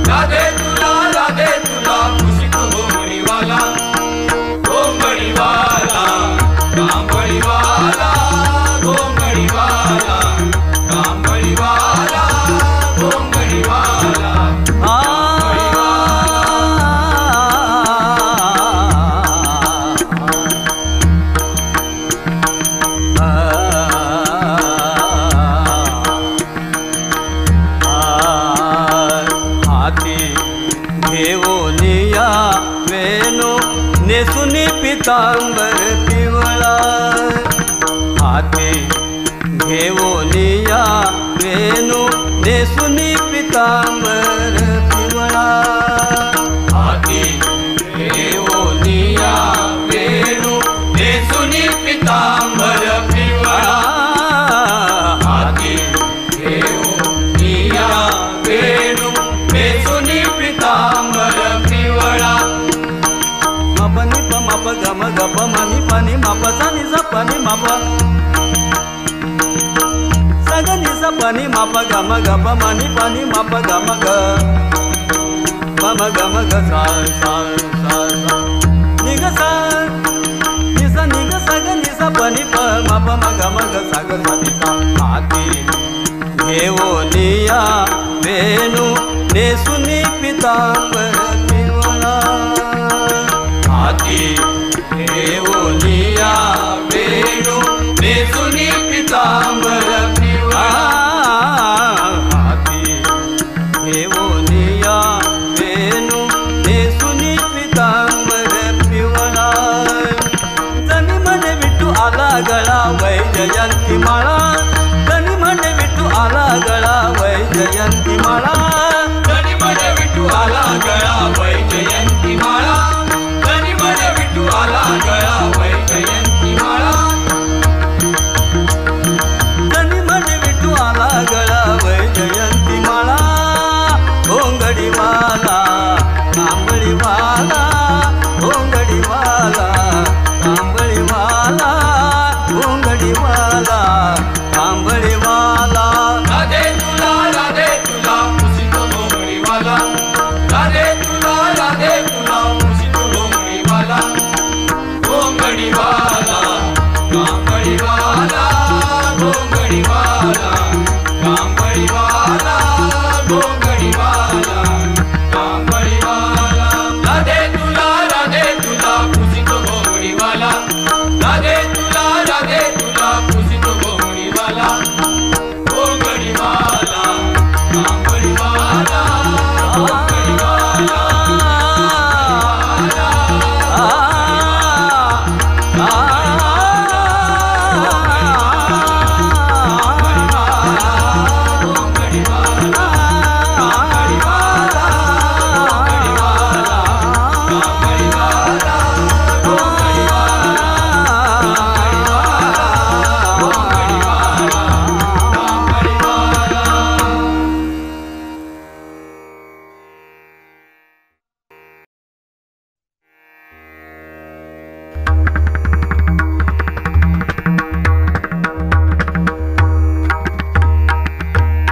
राधे तुला पुसिक घोंगडीवाला, घोंगडीवाला कांबळीवाला, घोंगडीवाला कांबळीवाला, घोंगडीवाला. घेऊनिया वेणू नेसुनी पितांबर पिवळा, हाती घेऊनिया वेणू नेसुनी पितांबर पिवळा, हाती घेऊनिया वेणू नेसुनी पितांबर पिवळा, हाती घेऊनिया वेणू नेसुनी पितांबर पिवळा. मपनी प मप गम गप मनी पनी मप सनी सपनी मप सगनी सपनी मप गम गप मनी पनी मप गम ग मम गम ग सा सा सा सा निग सा निस निग सग निस पनी प मप म गम ग सग सनी सा. हाती घेऊनिया वेणू नेसुनी पितांबर पिवळा, हाती घेऊनिया वेणू नेसुनी पितांबर पिवळा, हाती घेऊनिया वेणू नेसुनी पितांबर पिवळा. जनी म्हणे विठू आला गळा वै जयंती माळा, जनी म्हणे विठू आला गळा वै जयंती माळा, जनी म्हणे विठू आला गळा वै जयंती माळा, जनी म्हणे विठू आला गळा वै जयंती माळा, जनी म्हणे विठू आला गळा वै जयंती माळा. घोंगडीवाला कांबळीवाला, घोंगडीवाला कांबळीवाला, घोंगडीवाला कांबळीवाला. राधे तुला पुसिक घोंगडीवाला, राधे तुला पुसिक घोंगडीवाला, घोंगडीवाला कांबळीवाला, घोंगडीवाला कांबळीवाला, घोंगडीवाला कांबळीवाला. राधे तुला पुसिक घोंगडीवाला, राधे तुला पुसिक घोंगडीवाला, घोंगडीवाला कांबळीवाला, घोंगडीवाला.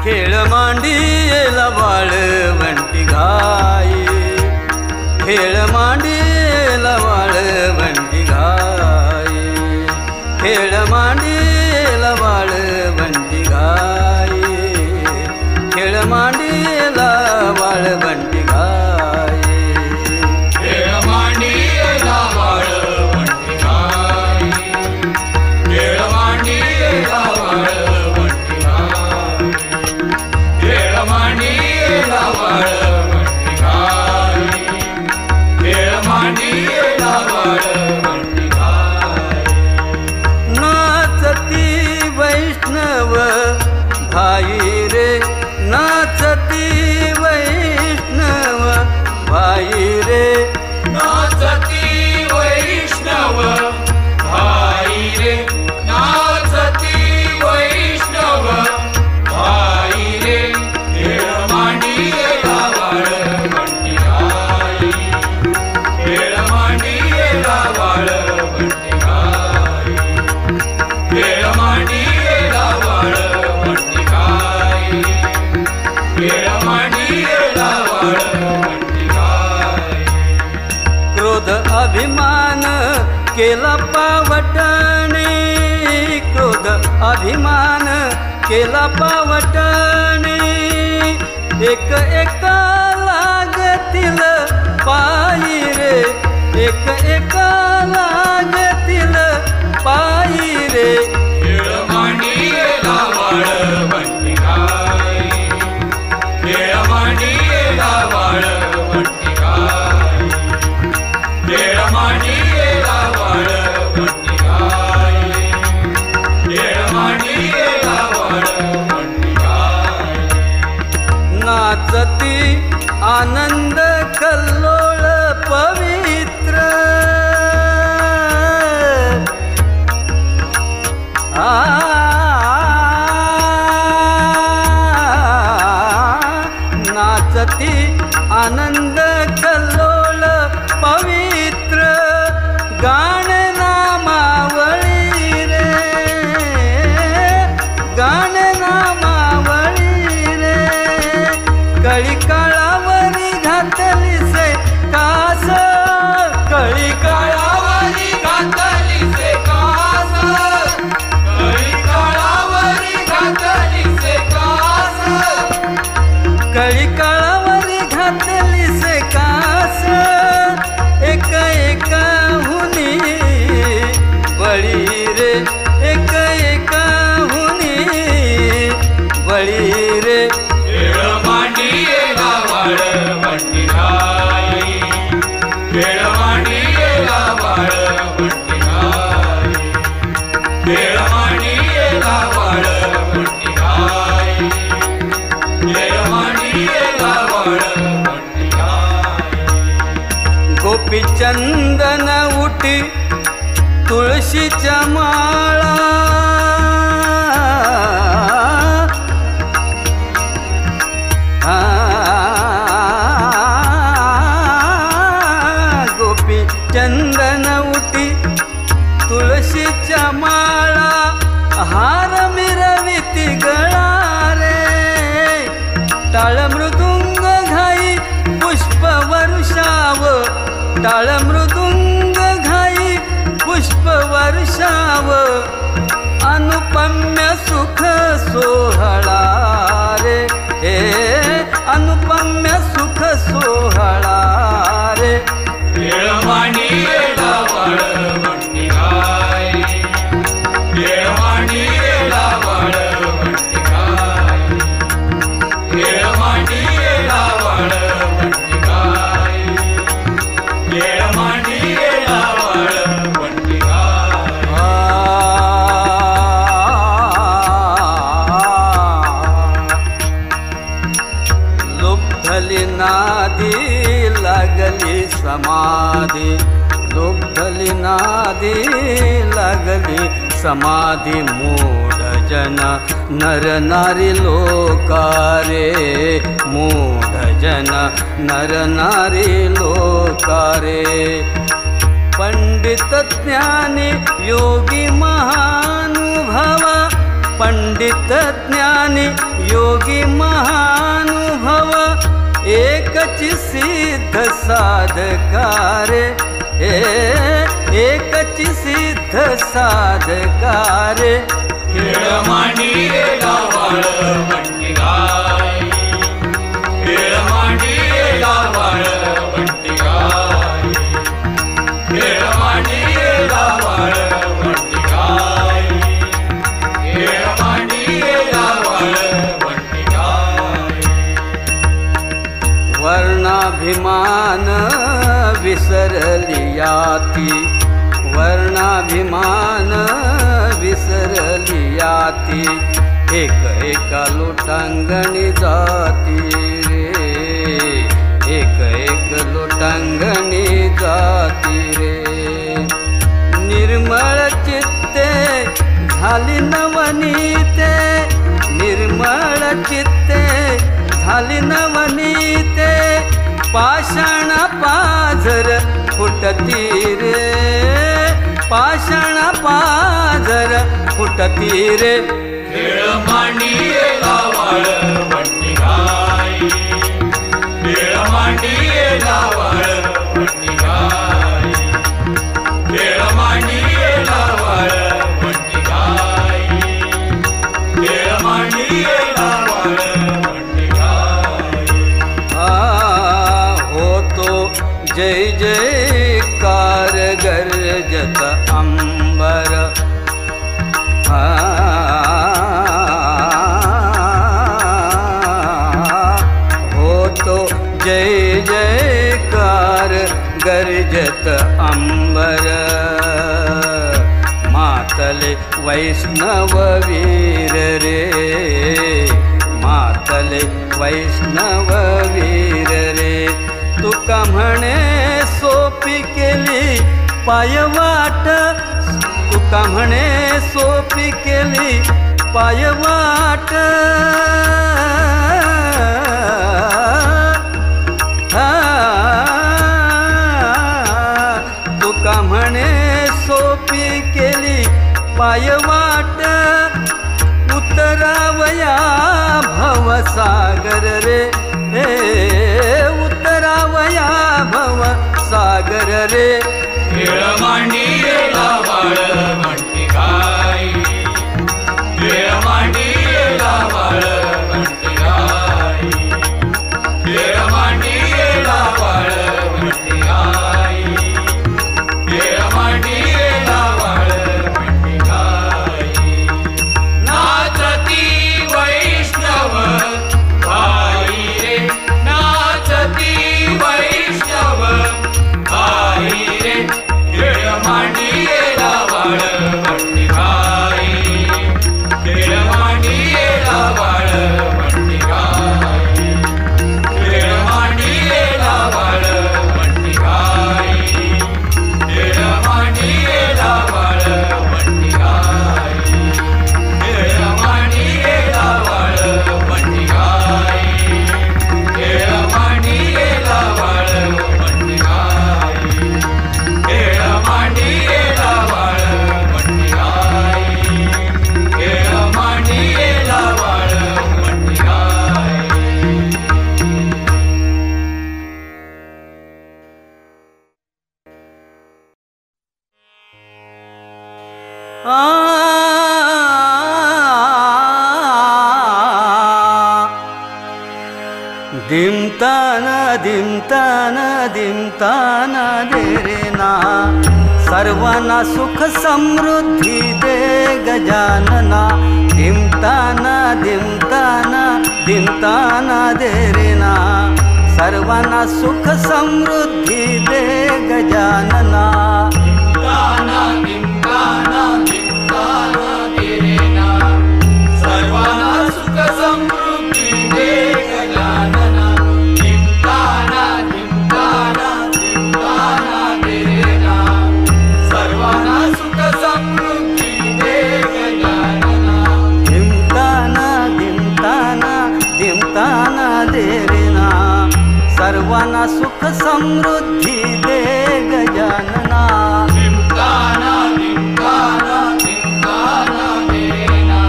खेळ मांडीला वाळवंटी घाई, खेळ मांडीला वाळवंटी घाई, खेळ मांडीला वाळवंटी घाई, खेळ मांडीला वाळवंटी घाई, खेळ मांडीला वाळवंटी घाई, खेळ मांडीला वाळवंटी घाई, खेळ मांडीला केला पावटणे क्रोध अभिमान केला पावटणे एक एका लागतील पायी रे एक एका लागतील पायी रे खेळमांडी लावाळ बंटी गाय खेळमांडी लावाळ बंटी गाय खेळमांडी लावाळ बंटी गाय खेळमांडी लावाळ बंटी गाय नाचती आनंद कल्लोळ पवित्र नाचती आनंद कल्लोळ पवित्र गाण नामावळी रे गाण नामावळी रे कळी काळावरी घातली से कास कळी काळावरी घातली से कास कळी काळावरी घातली से कास कळी काळावरी घातली से कास एक एका हुनी बळी रे एक एका हुनी बळी रे खेळमांडी लावाळ बंटी गाय खेळमांडी लावाळ बंटी गाय खेळमांडी लावाळ बंटी गाय खेळमांडी लावाळ बंटी गाय गोपीचंदन उठी तुळशीच्या माळा गोपी चंदन उठी तुळशीच्या माळा हार मिरविती गळा रे टाळ मृदुंग घाई पुष्प वर्षाव टाळ मृदुंग घाई पुष्प वर्षाव अनुपम्य सुख सोहळा रे हे अनुपम्य सुख सोहळा रे खेळमांडी लावाळ बंटी गाय खेळमांडी लावाळ बंटी गाय खेळमांडी लावाळ बंटी गाय खेळमांडी लावाळ बंटी गाय लुब्धली नादी लागली समाधी लुब्धली नादी लागली समाधी मूढ जन नर नारी लोकारे मूढ जन नर नारी लोकारे पंडित ज्ञानी योगी महानुभवा पंडित ज्ञानी योगी महानुभव एकची सिद्ध साधकारे एकची सिद्ध साधकारे खेळमांडी लावाळ बंटी गाय खेळमांडी लावाळ बंटी गाय खेळमांडी लावाळ बंटी गाय खेळमांडी लावाळ बंटी गाय वर्णाभिमान विसरली याती वर्णाभिमान विसरली याती एक एका लोटांगणी जाती रे एक एक लोटांगणी जाती रे निर्मळ चित्ते झाली नवनीते निर्मळ चित्ते झाली नवनीते पाषाण पाझर फुटती रे पाषाण पाझर फुटती रे खेळमांडी लावाळ बंटी गाय खेळमांडी लावाळ बंटी गाय खेळमांडी मांडियेला वाळ म्हणते गाई. होतो जय जयकार गर्जत अंबर. होतो जय जयकार गर्जत अंबर. मातले वैष्णव वीर रे, मातले वैष्णव वीर रे. तुका म्हणे सोपी केली पायवाट, तुका म्हणे सोपी केली पायवाट. तुका म्हणे सोपी केली पायवाट. उतरावया भवसागर रे, उतरावया भवसागर रे. खेळ मांडियेला वाळ म्हणते गाई. खेळ मांडियेला वाळ म्हणते गाई. खेळ मांडियेला वाळ म्हणते गाई. खेळ मांडियेला वाळ म्हणते गाई. नाचती वैष्णव भाई रे, नाचती वैष्णव भाई रे. खेळ मांडियेला वाळ म्हणते गाई. खेळ मांडियेला वाळ म्हणते गाई. खेळ मांडियेला वाळ म्हणते गाई. खेळ मांडियेला वाळ म्हणते गाई. खेळ मांडियेला वाळ म्हणते गाई. खेळ मांडियेला वाळ म्हणते गाई. खेळ मांडियेला वाळ म्हणते गाई. खेळ मांडियेला वाळ म्हणते गाई. दिमताना दिमताना दिमताना दे रे ना. सर्वांना सुख समृद्धी दे गजानना. दिमताना दिमताना दिमताना दे रे ना. सर्वांना सुख समृद्धी दे गजानना. दिमताना दिमताना दिमताना दे रे ना. सर्वांना सुख समृद्धी दे गजानना. दिमताना दिमताना दिमताना दे रे ना. सर्वांना सुख समृद्धी दे गजानना. दिमताना दिमताना दिमताना दे रे ना. सर्वांना सुख समृद्धी दे गजानना. दिमताना दिमताना दिमताना दे रे ना.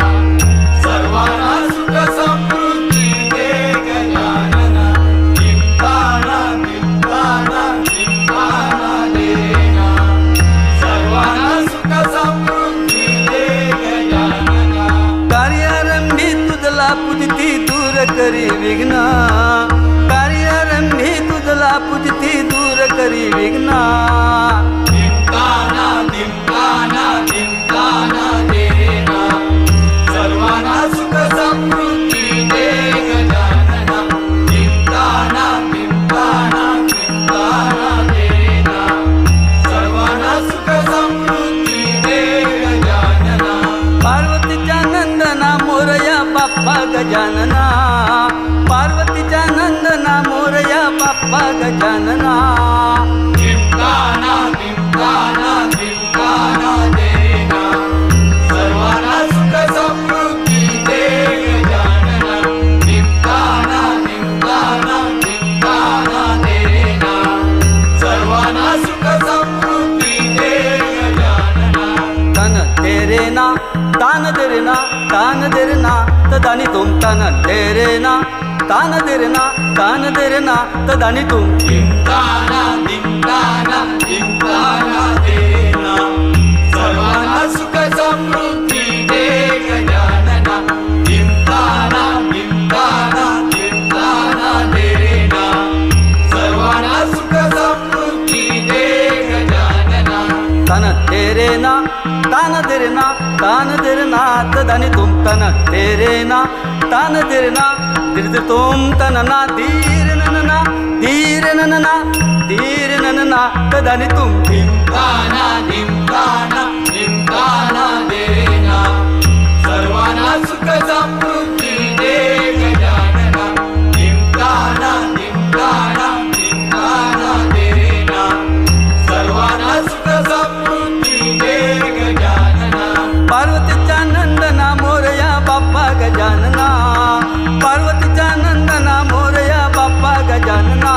सर्वांना सुख समृद्धी दे गजानना. दिमताना दिमताना दिमताना दे रे ना. सर्वांना सुख समृद्धी दे गजानना. कार्यारंभी तुझला पूजती दूर करी विघ्न. कार्यारंभी तुझला पूजती दूर करी विघ्न. दिमताना दिमताना दिमताना दे रे ना. सर्वांना सुख समृद्धी दे गजानना. दिमताना दिमताना दिमताना दे रे ना. सर्वांना सुख समृद्धी दे गजानना. पार्वतीच्या नंदना मोरया बाप्पा गजानना. पार्वतीच्या नंदना मोरया बाप्पा गजानना. दिमताना दिमताना दिमताना दे रे ना. सर्वांना सुख समृद्धी दे गजानना. दिमताना दिमताना दिमताना दे रे ना. सर्वांना सुख समृद्धी दे गजानना. तन तेरे ना तान तेरे ना तान तेरे ना तदानी तुम. तन तेरे ना तान तेरे ना तान तेरे ना तदानी तुम. दिमताना दिमताना दिमताना दे रे ना. सर्वांना सुख समृद्धी दे गजानना. दिमताना तदानी तुम तन तेरे ना तन तेरे ना धीर तुम तन ना धीर ननना धीर ननना धीर ननना तदानी तुम धिमकाना धिमकाना धिमकाना देना सर्वांना सुख समृद्धी दे गजानना धिमकाना धिमकाना धिमकाना देना सर्वांना सुख समृद्धी दे गजानना पार्वतीच्या नंदना मोरया बाप्पा गजानना पार्वतीच्या नंदना मोरया बाप्पा गजानना